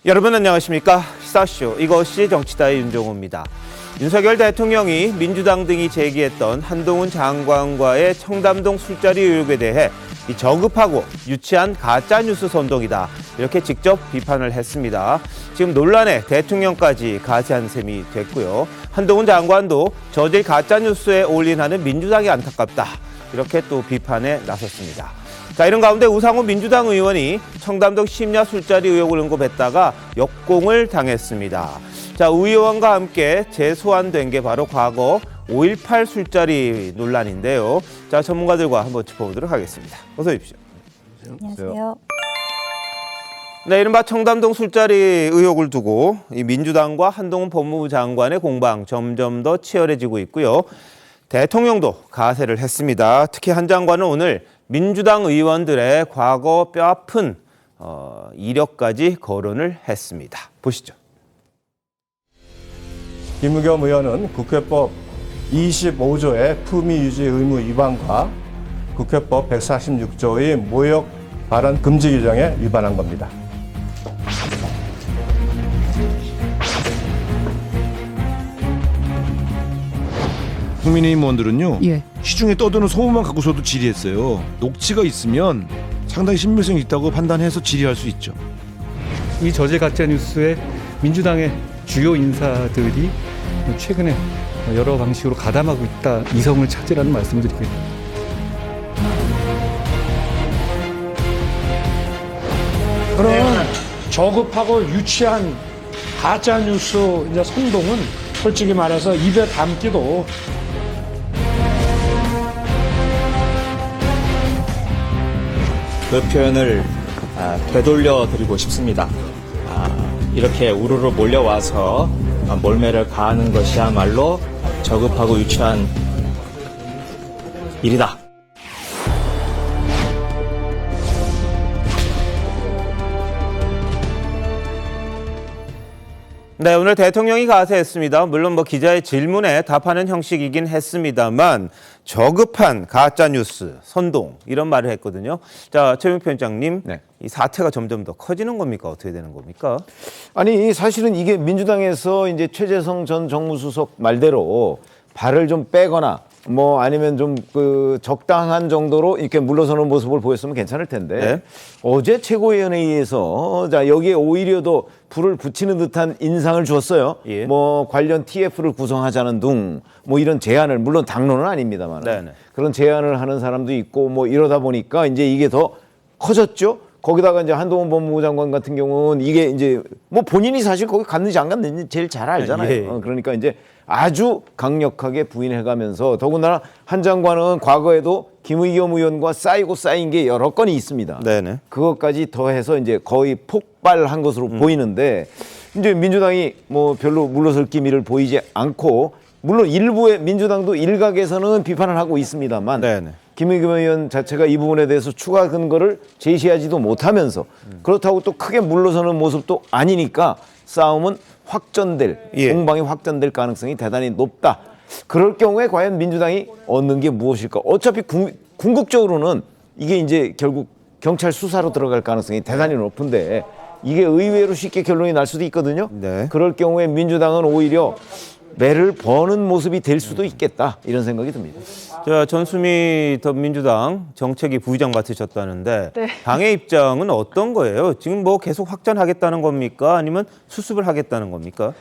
여러분 안녕하십니까? 시사쇼 이것이 정치다의 윤종호입니다. 윤석열 대통령이 민주당 등이 제기했던 한동훈 장관과의 청담동 술자리 의혹에 대해 저급하고 유치한 가짜뉴스 선동이다, 이렇게 직접 비판을 했습니다. 지금 논란에 대통령까지 가세한 셈이 됐고요. 한동훈 장관도 저질 가짜뉴스에 올인하는 민주당이 안타깝다, 이렇게 또 비판에 나섰습니다. 자, 이런 가운데 우상호 민주당 의원이 청담동 심야 술자리 의혹을 언급했다가 역공을 당했습니다. 자, 의원과 함께 재소환된 게 바로 과거 5.18 술자리 논란인데요. 자, 전문가들과 한번 짚어보도록 하겠습니다. 어서 오십시오. 안녕하세요. 네, 이른바 청담동 술자리 의혹을 두고 이 민주당과 한동훈 법무부 장관의 공방 점점 더 치열해지고 있고요. 대통령도 가세를 했습니다. 특히 한 장관은 오늘 민주당 의원들의 과거 뼈아픈 이력까지 거론을 했습니다. 보시죠. 김의겸 의원은 국회법 25조의 품위 유지 의무 위반과 국회법 146조의 모욕 발언 금지 규정에 위반한 겁니다. 국민의힘 의원들은요, 예. 시중에 떠드는 소문만 갖고서도 질의했어요. 녹취가 있으면 상당히 신빙성이 있다고 판단해서 질의할 수 있죠. 이 저질 가짜 뉴스에 민주당의 주요 인사들이 최근에 여러 방식으로 가담하고 있다, 이성을 찾으라는 말씀드리겠습니다. 그런 저급하고 유치한 가짜뉴스 이제 선동은 솔직히 말해서 입에 담기도 그 표현을 되돌려 드리고 싶습니다. 이렇게 우르르 몰려와서 몰매를 가하는 것이야말로 저급하고 유치한 일이다. 네, 오늘 대통령이 가세했습니다. 물론 기자의 질문에 답하는 형식이긴 했습니다만 저급한 가짜뉴스, 선동, 이런 말을 했거든요. 자, 최민표 편장님, 네. 이 사태가 점점 더 커지는 겁니까? 어떻게 되는 겁니까? 아니, 사실은 이게 민주당에서 이제 최재성 전 정무수석 말대로 발을 좀 빼거나 아니면 좀 적당한 정도로 이렇게 물러서는 모습을 보였으면 괜찮을 텐데, 네. 어제 최고위원회의에서 여기에 오히려 더 불을 붙이는 듯한 인상을 주었어요. 예. 관련 TF를 구성하자는 등 이런 제안을, 물론 당론은 아닙니다만 네네. 그런 제안을 하는 사람도 있고 이러다 보니까 이제 이게 더 커졌죠. 거기다가 이제 한동훈 법무부 장관 같은 경우는 이게 이제 본인이 사실 거기 갔는지 안 갔는지 제일 잘 알잖아요. 예. 그러니까 이제 아주 강력하게 부인해가면서, 더군다나 한 장관은 과거에도 김의겸 의원과 쌓인 게 여러 건이 있습니다. 네네. 그것까지 더해서 이제 거의 폭발한 것으로 보이는데, 이제 민주당이 별로 물러설 기미를 보이지 않고, 물론 일부의 민주당도 일각에서는 비판을 하고 있습니다만, 네네. 김의겸 의원 자체가 이 부분에 대해서 추가 근거를 제시하지도 못하면서 그렇다고 또 크게 물러서는 모습도 아니니까 싸움은 예. 공방이 확전될 가능성이 대단히 높다. 그럴 경우에 과연 민주당이 얻는 게 무엇일까? 어차피 궁극적으로는 이게 이제 결국 경찰 수사로 들어갈 가능성이 대단히 높은데, 이게 의외로 쉽게 결론이 날 수도 있거든요. 네. 그럴 경우에 민주당은 오히려 매를 버는 모습이 될 수도 있겠다, 이런 생각이 듭니다. 자, 전수미 더민주당 정책위 부의장 맡으셨다는데, 네. 당의 입장은 어떤 거예요? 지금 계속 확전하겠다는 겁니까? 아니면 수습을 하겠다는 겁니까?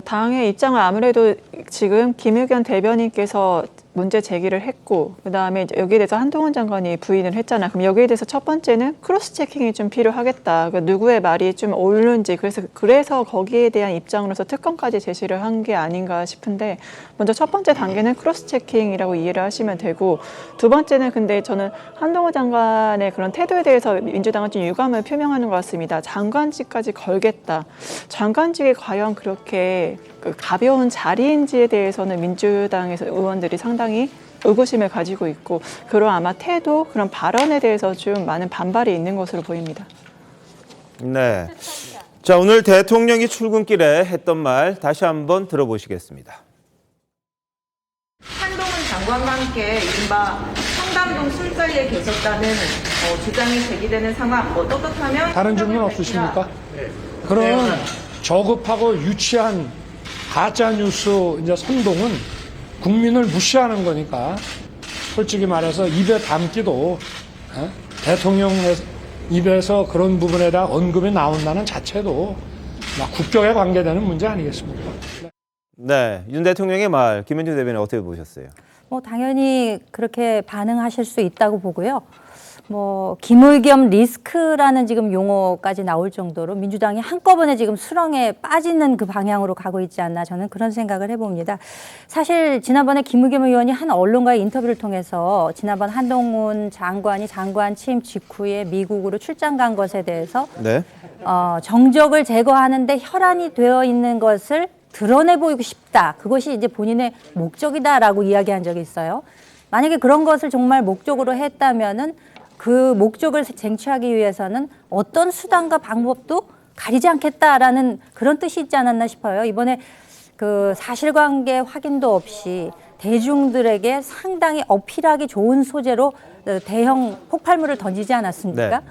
당의 입장은 아무래도 지금 김의겸 대변인께서 문제 제기를 했고, 그다음에 이제 여기에 대해서 한동훈 장관이 부인을 했잖아요. 그럼 여기에 대해서 첫 번째는 크로스 체킹이 좀 필요하겠다. 그러니까 누구의 말이 좀 옳은지, 그래서 거기에 대한 입장으로서 특검까지 제시를 한 게 아닌가 싶은데, 먼저 첫 번째 단계는 크로스 체킹이라고 이해를 하시면 되고, 두 번째는 근데 저는 한동훈 장관의 그런 태도에 대해서 민주당은 좀 유감을 표명하는 것 같습니다. 장관직까지 걸겠다. 장관직이 과연 그렇게 가벼운 자리인지에 대해서는 민주당에서 의원들이 상당히 의구심을 가지고 있고, 그런 아마 태도, 그런 발언에 대해서 좀 많은 반발이 있는 것으로 보입니다. 네. 자, 오늘 대통령이 출근길에 했던 말 다시 한번 들어보시겠습니다. 한동훈 장관과 함께 이른바 청담동 술자리에 계셨다는 주장이 제기되는 상황, 떳떳하면 다른 질문 없으십니까? 그런 저급하고 유치한 가짜 뉴스 이제 선동은 국민을 무시하는 거니까 솔직히 말해서 입에 담기도 대통령 입에서 그런 부분에다 언급이 나온다는 자체도 국격에 관계되는 문제 아니겠습니까? 네, 윤 대통령의 말 김현주 대변인 어떻게 보셨어요? 당연히 그렇게 반응하실 수 있다고 보고요. 기물겸 리스크라는 지금 용어까지 나올 정도로 민주당이 한꺼번에 지금 수렁에 빠지는 그 방향으로 가고 있지 않나 저는 그런 생각을 해봅니다. 사실 지난번에 김의겸 의원이 한 언론과의 인터뷰를 통해서 지난번 한동훈 장관이 장관 취임 직후에 미국으로 출장 간 것에 대해서 네. 정적을 제거하는데 혈안이 되어 있는 것을 드러내 보이고 싶다. 그것이 이제 본인의 목적이다라고 이야기한 적이 있어요. 만약에 그런 것을 정말 목적으로 했다면은 그 목적을 쟁취하기 위해서는 어떤 수단과 방법도 가리지 않겠다라는 그런 뜻이 있지 않았나 싶어요. 이번에 그 사실관계 확인도 없이 대중들에게 상당히 어필하기 좋은 소재로 대형 폭발물을 던지지 않았습니까? 네.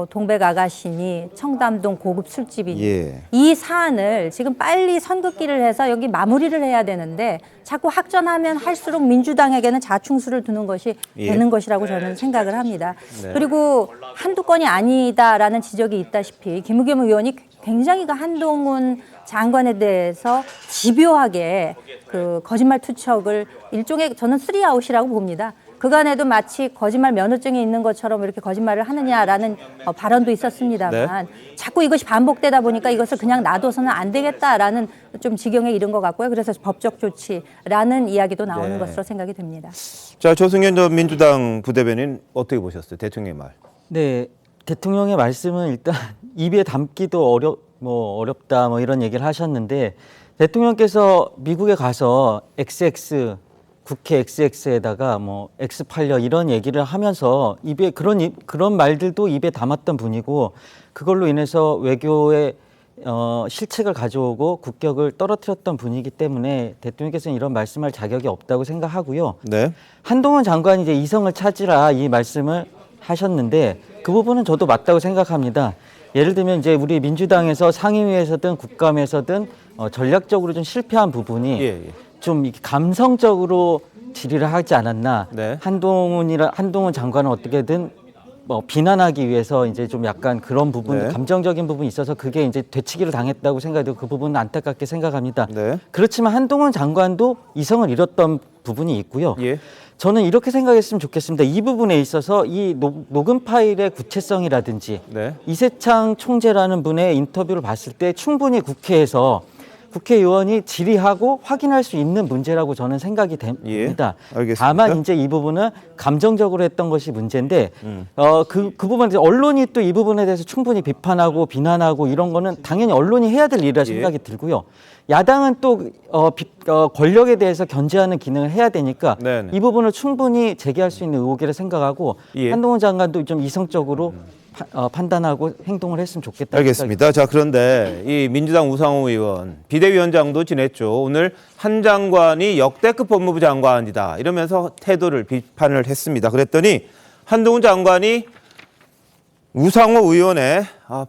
동백 아가씨니 청담동 고급 술집이니 예. 이 사안을 지금 빨리 선긋기를 해서 여기 마무리를 해야 되는데 자꾸 확전하면 할수록 민주당에게는 자충수를 두는 것이 되는 것이라고 저는 생각을 합니다. 네. 그리고 한두 건이 아니다라는 지적이 있다시피 김의겸 의원이 굉장히 그 한동훈 장관에 대해서 집요하게 그 거짓말 투척을 일종의 저는 3아웃이라고 봅니다. 그간에도 마치 거짓말 면허증이 있는 것처럼 이렇게 거짓말을 하느냐라는 발언도 있었습니다만 자꾸 이것이 반복되다 보니까 이것을 그냥 놔둬서는 안 되겠다라는 좀 지경에 이른 것 같고요. 그래서 법적 조치라는 이야기도 나오는 것으로 생각이 됩니다. 자, 조승현 전 민주당 부대변인 어떻게 보셨어요? 대통령의 말. 네, 대통령의 말씀은 일단 입에 담기도 어렵다 이런 얘기를 하셨는데 대통령께서 미국에 가서 XX 국회 XX에다가 X 팔려 이런 얘기를 하면서 입에 그런 말들도 입에 담았던 분이고 그걸로 인해서 외교에 실책을 가져오고 국격을 떨어뜨렸던 분이기 때문에 대통령께서는 이런 말씀할 자격이 없다고 생각하고요. 네. 한동훈 장관이 이제 이성을 찾으라 이 말씀을 하셨는데 그 부분은 저도 맞다고 생각합니다. 예를 들면 이제 우리 민주당에서 상임위에서든 국감에서든 전략적으로 좀 실패한 부분이 좀 감성적으로 질의를 하지 않았나. 네. 한동훈 장관은 어떻게든 비난하기 위해서 이제 좀 약간 그런 부분, 네. 감정적인 부분이 있어서 그게 이제 되치기를 당했다고 생각해도 그 부분은 안타깝게 생각합니다. 네. 그렇지만 한동훈 장관도 이성을 잃었던 부분이 있고요. 예. 저는 이렇게 생각했으면 좋겠습니다. 이 부분에 있어서 이 녹음 파일의 구체성이라든지 네. 이세창 총재라는 분의 인터뷰를 봤을 때 충분히 국회에서 국회의원이 질의하고 확인할 수 있는 문제라고 저는 생각이 됩니다. 알겠습니다. 다만 이제 이 부분은 감정적으로 했던 것이 문제인데 그 부분에 언론이 또 이 부분에 대해서 충분히 비판하고 비난하고 이런 거는 당연히 언론이 해야 될 일이라 생각이 들고요. 야당은 또 권력에 대해서 견제하는 기능을 해야 되니까 네네. 이 부분을 충분히 제기할 수 있는 의혹이라 생각하고 한동훈 장관도 좀 이성적으로 판단하고 행동을 했으면 좋겠다. 알겠습니다. 자, 그런데 이 민주당 우상호 의원 비대위원장도 지냈죠. 오늘 한 장관이 역대급 법무부 장관이다 이러면서 태도를 비판을 했습니다. 그랬더니 한동훈 장관이 우상호 의원의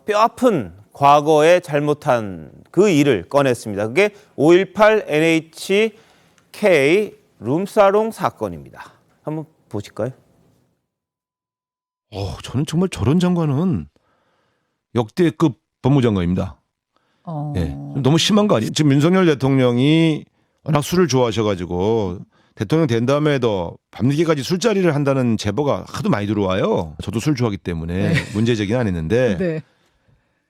뼈아픈 과거에 잘못한 그 일을 꺼냈습니다. 그게 5.18 NHK 룸사롱 사건입니다. 한번 보실까요? 저는 정말 저런 장관은 역대급 법무장관입니다. 예, 너무 심한 거 아니에요? 지금 윤석열 대통령이 워낙 술을 좋아하셔가지고 대통령 된 다음에도 밤늦게까지 술자리를 한다는 제보가 하도 많이 들어와요. 저도 술 좋아하기 때문에 문제 제기는 안 했는데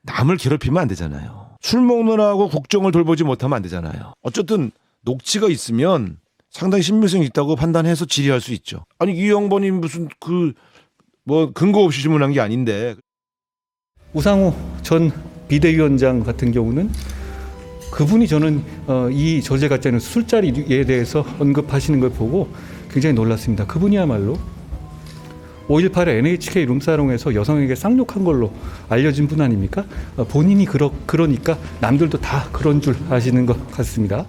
남을 괴롭히면 안 되잖아요. 술 먹느라고 국정을 돌보지 못하면 안 되잖아요. 어쨌든 녹취가 있으면 상당히 신빙성이 있다고 판단해서 질의할 수 있죠. 아니 이 양반이 무슨 근거 없이 질문한 게 아닌데. 우상호 전 비대위원장 같은 경우는 그분이 저는 이 저질 가짜뉴스 술자리에 대해서 언급하시는 걸 보고 굉장히 놀랐습니다. 그분이야말로 5.18 NHK 룸사롱에서 여성에게 쌍욕한 걸로 알려진 분 아닙니까? 본인이 그러니까 남들도 다 그런 줄 아시는 것 같습니다.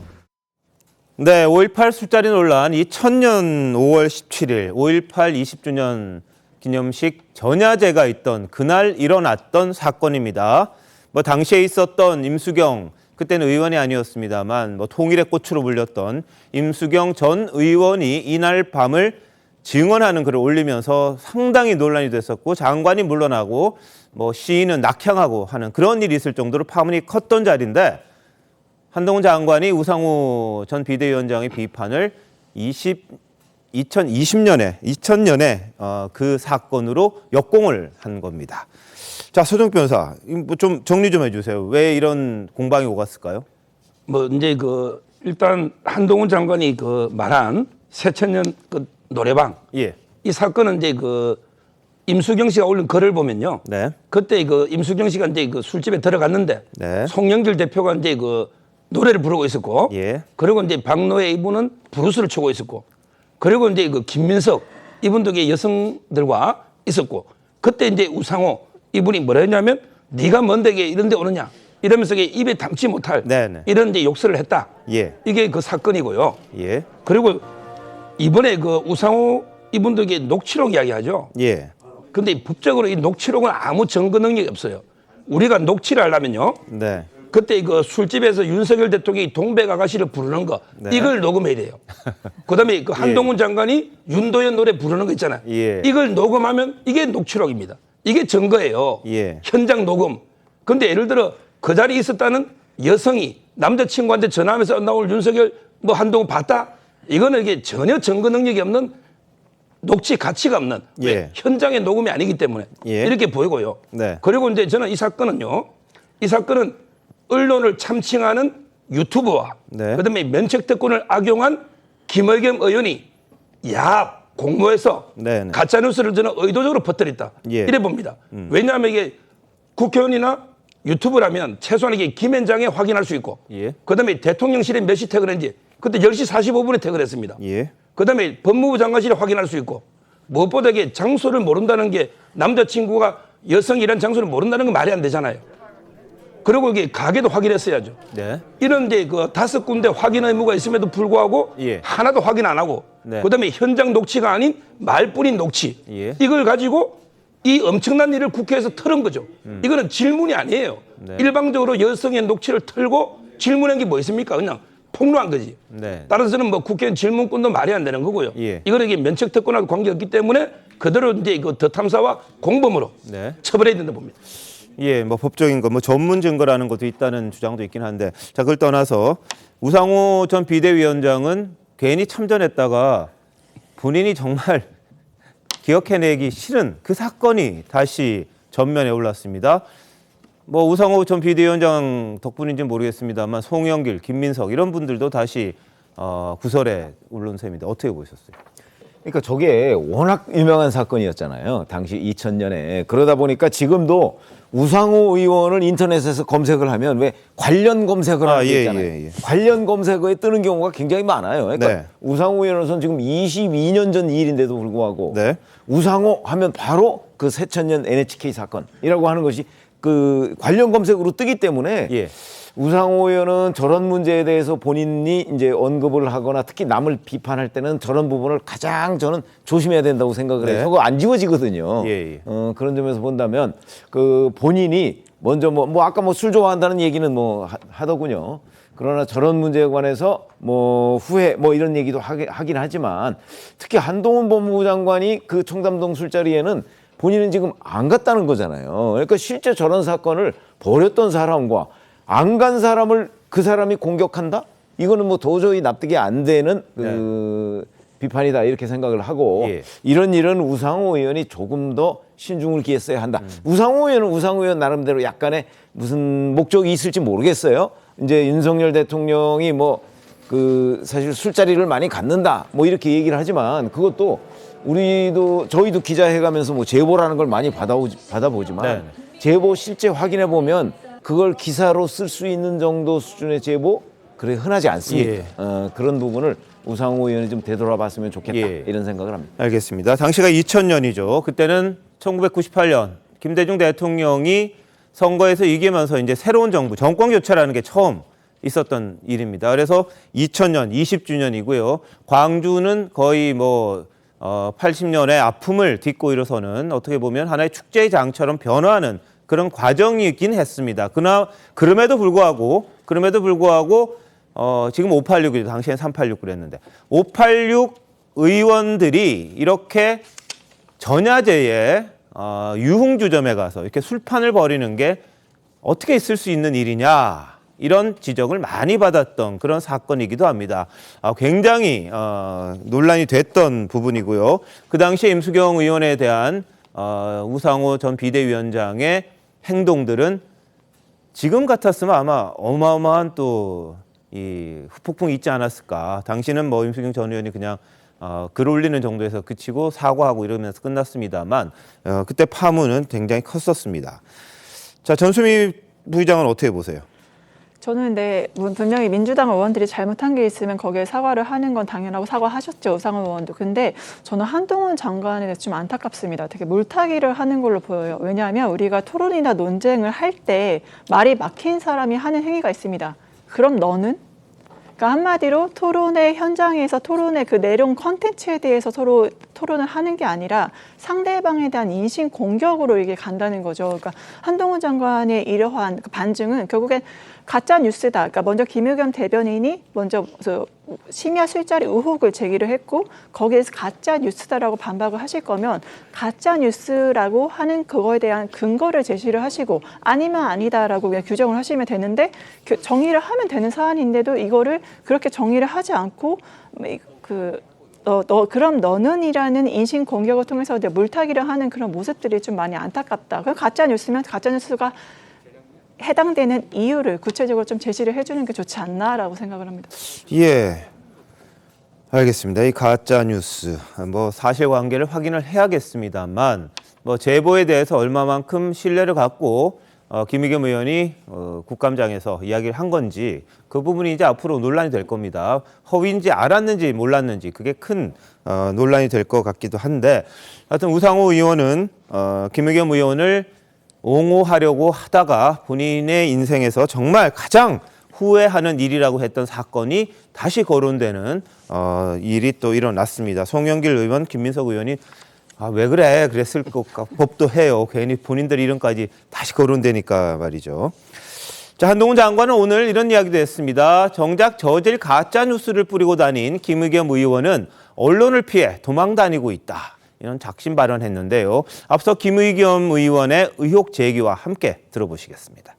네, 5.18 술자리 논란 2000년 5월 17일 5.18 20주년 기념식 전야제가 있던 그날 일어났던 사건입니다. 뭐 당시에 있었던 임수경, 그때는 의원이 아니었습니다만 뭐 통일의 꽃으로 불렸던 임수경 전 의원이 이날 밤을 증언하는 글을 올리면서 상당히 논란이 됐었고, 장관이 물러나고 뭐 시인은 낙향하고 하는 그런 일이 있을 정도로 파문이 컸던 자리인데, 한동훈 장관이 우상호 전 비대위원장의 비판을 2000년에 그 사건으로 역공을 한 겁니다. 자, 서정 변호사, 좀 정리 좀 해주세요. 왜 이런 공방이 오갔을까요? 뭐 이제 일단 한동훈 장관이 말한 새천년 노래방, 예. 이 사건은 이제 임수경 씨가 올린 글을 보면요. 네. 그때 임수경 씨가 이제 술집에 들어갔는데 네. 송영길 대표가 이제 노래를 부르고 있었고, 예. 그리고 이제 박노해 이분은 브루스를 추고 있었고, 그리고 이제 김민석 이분도 여성들과 있었고, 그때 이제 우상호 이분이 뭐라 했냐면 네가 뭔데 이런 데 오느냐 이러면서 입에 담지 못할 네네. 이런 이제 욕설을 했다. 예. 이게 사건이고요. 예. 그리고 이번에 우상호 이분도 녹취록 이야기하죠. 예. 근데 법적으로 이 녹취록은 아무 증거 능력이 없어요. 우리가 녹취를 하려면요. 네. 그때 술집에서 윤석열 대통령이 동백 아가씨를 부르는 거, 네. 이걸 녹음해야 돼요. 그다음에 한동훈 장관이 윤도현 노래 부르는 거 있잖아요. 예. 이걸 녹음하면 이게 녹취록입니다. 이게 증거예요. 예. 현장 녹음. 근데 예를 들어 그 자리에 있었다는 여성이 남자친구한테 전화하면서 나올 윤석열 한동훈 봤다? 이거는 이게 전혀 증거 능력이 없는, 녹취 가치가 없는, 예. 현장의 녹음이 아니기 때문에 예. 이렇게 보이고요. 네. 그리고 이제 저는 이 사건은 언론을 참칭하는 유튜버와 네. 그다음에 면책특권을 악용한 김의겸 의원이 공모해서 네네. 가짜뉴스를 저는 의도적으로 퍼뜨렸다. 예. 이래 봅니다. 왜냐하면 이게 국회의원이나 유튜브라면 최소한 이게 김현장에 확인할 수 있고, 예. 그다음에 대통령실에 몇 시 퇴근했는지 그때 10시 45분에 퇴근했습니다. 예. 그다음에 법무부 장관실에 확인할 수 있고, 무엇보다 이게 장소를 모른다는 게, 남자친구가 여성이란 장소를 모른다는 건 말이 안 되잖아요. 그리고 이게 가게도 확인했어야죠. 네. 이런 이제 5군데 확인 의무가 있음에도 불구하고 예. 하나도 확인 안 하고, 네. 그다음에 현장 녹취가 아닌 말뿐인 녹취, 예. 이걸 가지고 이 엄청난 일을 국회에서 털은 거죠. 이거는 질문이 아니에요. 네. 일방적으로 여성의 녹취를 털고 질문한 게 뭐 있습니까? 그냥 폭로한 거지. 네. 따라서 저는 국회의원 질문권도 말이 안 되는 거고요. 예. 이거는 이게 면책특권하고 관계없기 때문에 그대로 이제 더 탐사와 공범으로 네. 처벌해야 된다 봅니다. 예, 법적인 거, 전문 증거라는 것도 있다는 주장도 있긴 한데, 자, 그걸 떠나서 우상호 전 비대위원장은 괜히 참전했다가 본인이 정말 기억해내기 싫은 그 사건이 다시 전면에 올랐습니다. 우상호 전 비대위원장 덕분인지는 모르겠습니다만 송영길, 김민석 이런 분들도 다시 구설에 오른 셈인데 어떻게 보셨어요? 그러니까 저게 워낙 유명한 사건이었잖아요. 당시 2000년에. 그러다 보니까 지금도 우상호 의원을 인터넷에서 검색을 하면 왜 관련 검색을 하는 게 있잖아요. 예. 관련 검색어에 뜨는 경우가 굉장히 많아요. 그러니까 네. 우상호 의원은 지금 22년 전 일인데도 불구하고 네. 우상호 하면 바로 그 새천년 NHK 사건이라고 하는 것이 그 관련 검색으로 뜨기 때문에 예. 우상호 의원은 저런 문제에 대해서 본인이 이제 언급을 하거나 특히 남을 비판할 때는 저런 부분을 가장 저는 조심해야 된다고 생각을 해요. 네. 저거 안 지워지거든요. 예. 그런 점에서 본다면 그 본인이 먼저 아까 술 좋아한다는 얘기는 하더군요. 그러나 저런 문제에 관해서 후회 이런 얘기도 하긴 하지만 특히 한동훈 법무부 장관이 그 청담동 술자리에는 본인은 지금 안 갔다는 거잖아요. 그러니까 실제 저런 사건을 벌였던 사람과 안 간 사람을 그 사람이 공격한다? 이거는 도저히 납득이 안 되는 비판이다 이렇게 생각을 하고, 예. 이런 일은 우상호 의원이 조금 더 신중을 기했어야 한다. 우상호 의원은 우상호 의원 나름대로 약간의 무슨 목적이 있을지 모르겠어요. 이제 윤석열 대통령이 사실 술자리를 많이 갖는다 이렇게 얘기를 하지만, 그것도 저희도 기자해가면서 제보라는 걸 많이 받아보지만 네. 제보 실제 확인해 보면 그걸 기사로 쓸 수 있는 정도 수준의 제보 흔하지 않습니다. 예. 그런 부분을 우상호 의원이 좀 되돌아봤으면 좋겠다 예. 이런 생각을 합니다. 알겠습니다. 당시가 2000년이죠. 그때는 1998년 김대중 대통령이 선거에서 이기면서 이제 새로운 정권 교체라는 게 처음 있었던 일입니다. 그래서 2000년 20주년이고요. 광주는 거의 80년의 아픔을 딛고 일어서는 어떻게 보면 하나의 축제의 장처럼 변화하는 그런 과정이 있긴 했습니다. 그럼에도 불구하고 지금 586이죠. 당시엔 386 그랬는데 586 의원들이 이렇게 전야제에 유흥주점에 가서 이렇게 술판을 벌이는 게 어떻게 있을 수 있는 일이냐 이런 지적을 많이 받았던 그런 사건이기도 합니다. 굉장히 논란이 됐던 부분이고요. 그 당시에 임수경 의원에 대한 우상호 전 비대위원장의 행동들은 지금 같았으면 아마 어마어마한 또 이 후폭풍이 있지 않았을까. 당시는 뭐 임수경 전 의원이 그냥 글 올리는 정도에서 그치고 사과하고 이러면서 끝났습니다만 그때 파문은 굉장히 컸었습니다. 자, 전수미 부의장은 어떻게 보세요? 저는 근데 분명히 민주당 의원들이 잘못한 게 있으면 거기에 사과를 하는 건 당연하고 사과하셨죠. 우상호 의원도. 근데 저는 한동훈 장관에 대해서 좀 안타깝습니다. 되게 물타기를 하는 걸로 보여요. 왜냐하면 우리가 토론이나 논쟁을 할 때 말이 막힌 사람이 하는 행위가 있습니다. 그럼 너는? 그러니까 한마디로 토론의 현장에서 토론의 그 내용 컨텐츠에 대해서 서로 토론을 하는 게 아니라 상대방에 대한 인신 공격으로 이게 간다는 거죠. 그러니까 한동훈 장관의 이러한 그 반증은 결국엔 가짜 뉴스다. 그러니까 먼저 김의겸 대변인이 먼저 심야 술자리 의혹을 제기를 했고 거기에서 가짜 뉴스다라고 반박을 하실 거면 가짜 뉴스라고 하는 그거에 대한 근거를 제시를 하시고 아니면 아니다라고 그냥 규정을 하시면 되는데 정의를 하면 되는 사안인데도 이거를 그렇게 정의를 하지 않고 그럼 너는이라는 인신 공격을 통해서 물타기를 하는 그런 모습들이 좀 많이 안타깝다. 가짜 뉴스면 가짜 뉴스가 해당되는 이유를 구체적으로 좀 제시를 해주는 게 좋지 않나라고 생각을 합니다. 예, 알겠습니다. 이 가짜 뉴스 뭐 사실관계를 확인을 해야겠습니다만 뭐 제보에 대해서 얼마만큼 신뢰를 갖고 김의겸 의원이 국감장에서 이야기를 한 건지 그 부분이 이제 앞으로 논란이 될 겁니다. 허위인지 알았는지 몰랐는지 그게 큰 논란이 될 것 같기도 한데 하여튼 우상호 의원은 김의겸 의원을 옹호하려고 하다가 본인의 인생에서 정말 가장 후회하는 일이라고 했던 사건이 다시 거론되는 일이 또 일어났습니다. 송영길 의원, 김민석 의원이 왜 그래? 그랬을 것 법도 해요. 괜히 본인들 이름까지 다시 거론되니까 말이죠. 자, 한동훈 장관은 오늘 이런 이야기도 했습니다. 정작 저질 가짜 뉴스를 뿌리고 다닌 김의겸 의원은 언론을 피해 도망 다니고 있다. 이런 작심 발언했는데요. 앞서 김의겸 의원의 의혹 제기와 함께 들어보시겠습니다.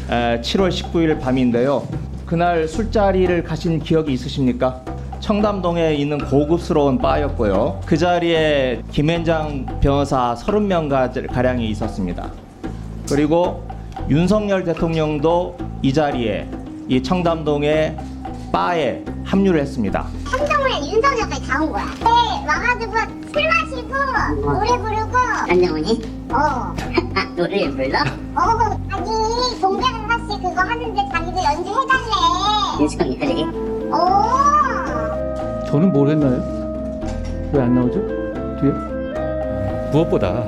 7월 19일 밤인데요. 그날 술자리를 가신 기억이 있으십니까? 청담동에 있는 고급스러운 바였고요. 그 자리에 김앤장 변호사 30명가량이 있었습니다. 그리고 윤석열 대통령도 이 자리에 이 청담동의 바에 합류를 했습니다. 청담동에 윤석열까지 다 온 거야. 네, 와가지고 술 마시고 노래 부르고. 안정훈이? 노래 불러? 자기 동백은 사실 그거 하는데 자기도 연주해달래. 윤석열이 그래? 저는 뭘 했나요? 왜 안 나오죠? 뒤에? 무엇보다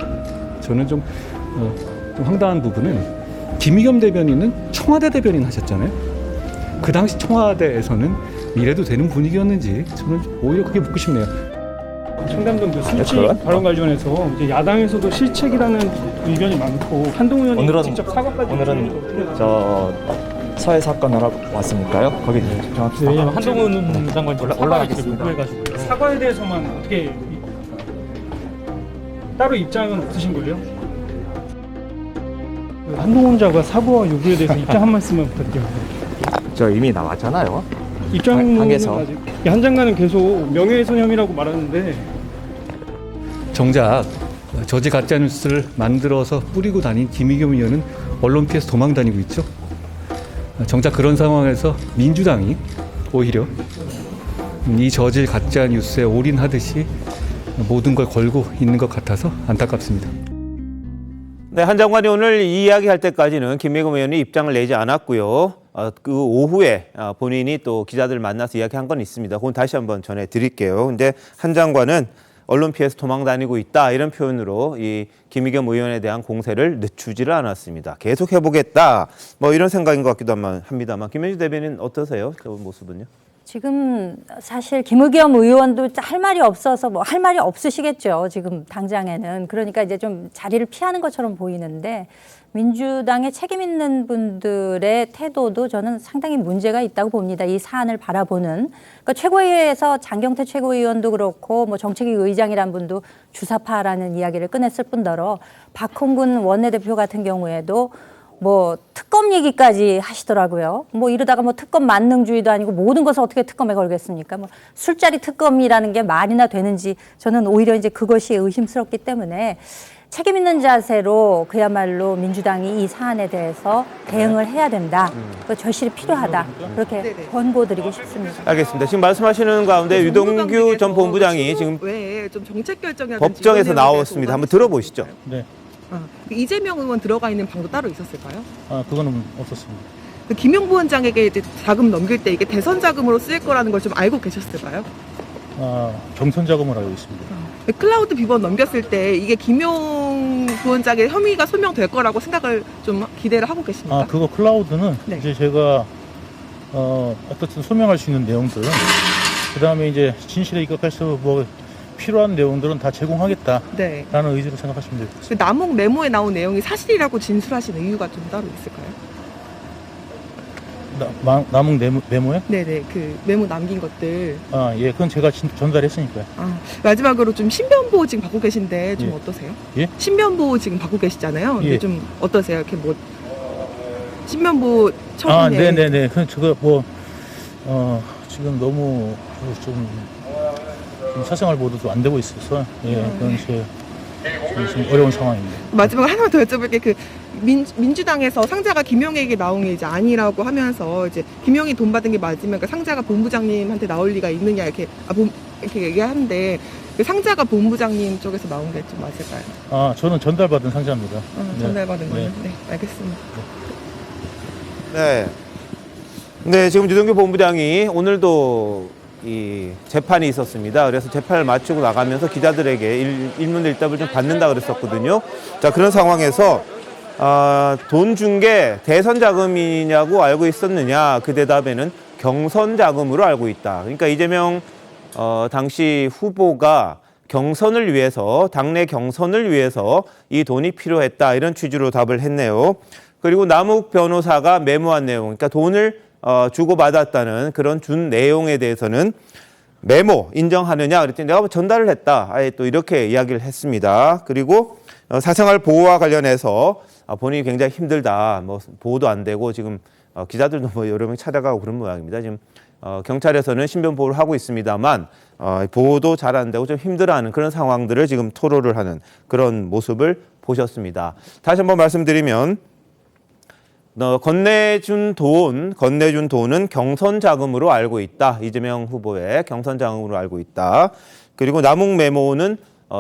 저는 좀 황당한 부분은 김의겸 대변인은 청와대 대변인 하셨잖아요. 그 당시 청와대에서는 이래도 되는 분위기였는지 저는 오히려 그게 묻고 싶네요. 청담동 그 술집 발언 관련해서 이제 야당에서도 실책이라는 의견이 많고 한동훈 의원이 직접 사과까지. 오늘은 저 서해 사건 하러 왔으니까요. 거기 집중합시다. 왜냐면 한동훈 장관이 올라가겠습니다. 요구해가지고요. 사과에 대해서만 어떻게 따로 입장은 없으신 거예요? 한동훈 장관 사과 요구에 대해서 입장 한 말씀만 부탁드립니다. 저 이미 나왔잖아요. 입장은 당에서. 아직 한 장관은 계속 명예훼손 혐의라고 말하는데 정작 저지 가짜 뉴스를 만들어서 뿌리고 다닌 김의겸 의원은 언론 피해서 도망 다니고 있죠. 정작 그런 상황에서 민주당이 오히려 이 저질 가짜 뉴스에 올인하듯이 모든 걸 걸고 있는 것 같아서 안타깝습니다. 네, 한 장관이 오늘 이 이야기할 때까지는 김의겸 의원이 입장을 내지 않았고요. 그 오후에 본인이 또 기자들 만나서 이야기한 건 있습니다. 그건 다시 한번 전해드릴게요. 근데 한 장관은 언론 피해서 도망 다니고 있다 이런 표현으로 이 김의겸 의원에 대한 공세를 늦추지를 않았습니다. 계속 해보겠다 뭐 이런 생각인 것 같기도 합니다만 김현주 대변인 어떠세요? 그 모습은요? 지금 사실 김의겸 의원도 할 말이 없어서 뭐 할 말이 없으시겠죠. 지금 당장에는. 그러니까 이제 좀 자리를 피하는 것처럼 보이는데 민주당의 책임 있는 분들의 태도도 저는 상당히 문제가 있다고 봅니다. 이 사안을 바라보는. 그러니까 최고위에서 장경태 최고위원도 그렇고 뭐 정책위 의장이란 분도 주사파라는 이야기를 꺼냈을 뿐더러 박홍근 원내대표 같은 경우에도 뭐 특검 얘기까지 하시더라고요. 뭐 이러다가 뭐 특검 만능주의도 아니고 모든 것을 어떻게 특검에 걸겠습니까? 뭐 술자리 특검이라는 게 말이나 되는지 저는 오히려 이제 그것이 의심스럽기 때문에 책임 있는 자세로 그야말로 민주당이 이 사안에 대해서 대응을 해야 된다. 그 절실히 필요하다. 그렇게 권고드리고 싶습니다. 알겠습니다. 지금 말씀하시는 가운데 유동규 전 본부장이 지금 좀 정책 결정이라든지 법정에서 나왔습니다. 한번 들어보시죠. 네. 이재명 의원 들어가 있는 방도 따로 있었을까요? 그거는 없었습니다. 김용 부원장에게 이제 자금 넘길 때 이게 대선 자금으로 쓰일 거라는 걸 좀 알고 계셨을까요? 경선 자금을 알고 있습니다. 클라우드 비번 넘겼을 때 이게 김용 부원장의 혐의가 소명될 거라고 생각을 좀 기대를 하고 계십니까? 그거 클라우드는 네. 이제 제가 어떻든 소명할 수 있는 내용들, 그다음에 이제 진실에 입각해서 뭐 필요한 내용들은 다 제공하겠다라는 의지로 생각하시면 될 것 같습니다. 그 남욱 메모에 나온 내용이 사실이라고 진술하신 이유가 좀 따로 있을까요? 남욱 메모요? 네네, 그 메모 남긴 것들. 예, 그건 제가 전달했으니까요. 마지막으로 좀 신변보호 지금 받고 계신데 좀 예. 어떠세요? 예? 신변보호 지금 받고 계시잖아요. 근데 예. 좀 어떠세요? 이렇게 뭐 신변보호 처분에. 네네네. 그 저거 뭐 지금 너무 좀 사생활 보도도 안 되고 있어서 그건 좀 어려운 상황입니다. 마지막으로 하나 더 여쭤볼게. 그 민주당에서 상자가 김용에게 나온 게 이제 아니라고 하면서 이제 김용이 돈 받은 게 맞으면 그 상자가 본부장님한테 나올 리가 있느냐 이렇게 이렇게 얘기하는데 그 상자가 본부장님 쪽에서 나온 게 좀 맞을까요? 저는 전달받은 상자입니다. 전달받은 거는. 네, 알겠습니다. 네. 네, 지금 유동규 본부장이 오늘도 이 재판이 있었습니다. 그래서 재판을 마치고 나가면서 기자들에게 일문일답을 좀 받는다 그랬었거든요. 자, 그런 상황에서 돈 준 게 대선 자금이냐고 알고 있었느냐? 그 대답에는 경선 자금으로 알고 있다. 그러니까 이재명 당시 후보가 경선을 위해서, 당내 경선을 위해서 이 돈이 필요했다. 이런 취지로 답을 했네요. 그리고 남욱 변호사가 메모한 내용, 그러니까 돈을 주고받았다는 그런 준 내용에 대해서는 메모 인정하느냐 그랬더니 내가 전달을 했다. 아예 또 이렇게 이야기를 했습니다. 그리고 사생활 보호와 관련해서 본인이 굉장히 힘들다. 뭐 보호도 안 되고 지금 기자들도 뭐 여러 명 찾아가고 그런 모양입니다. 지금 경찰에서는 신변 보호를 하고 있습니다만 보호도 잘 안 되고 좀 힘들어하는 그런 상황들을 지금 토로를 하는 그런 모습을 보셨습니다. 다시 한번 말씀드리면 건네준 돈은 경선 자금으로 알고 있다. 이재명 후보의 경선 자금으로 알고 있다. 그리고 남욱 메모는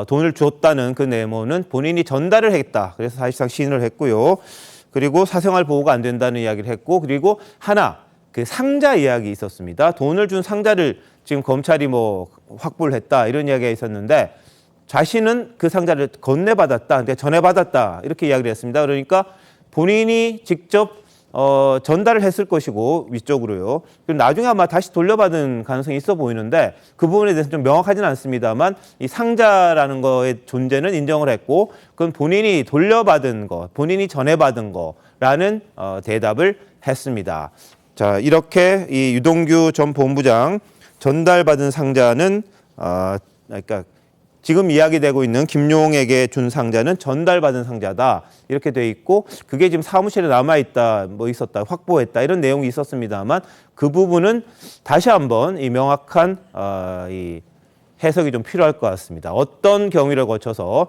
돈을 줬다는 그 메모는 본인이 전달을 했다. 그래서 사실상 시인을 했고요. 그리고 사생활 보호가 안 된다는 이야기를 했고, 그리고 하나 그 상자 이야기 있었습니다. 돈을 준 상자를 지금 검찰이 뭐 확보를 했다 이런 이야기가 있었는데 자신은 그 상자를 건네받았다, 전해받았다 이렇게 이야기를 했습니다. 그러니까 본인이 직접 전달을 했을 것이고 위쪽으로요. 그리고 나중에 아마 다시 돌려받은 가능성이 있어 보이는데 그 부분에 대해서 좀 명확하지는 않습니다만 이 상자라는 거의 존재는 인정을 했고 그건 본인이 돌려받은 거, 본인이 전해받은 거라는 대답을 했습니다. 자, 이렇게 이 유동규 전 본부장 전달받은 상자는 그러니까 지금 이야기되고 있는 김용에게 준 상자는 전달받은 상자다 이렇게 돼 있고 그게 지금 사무실에 남아있다 뭐 있었다 확보했다 이런 내용이 있었습니다만 그 부분은 다시 한번 이 명확한 이 해석이 좀 필요할 것 같습니다. 어떤 경위를 거쳐서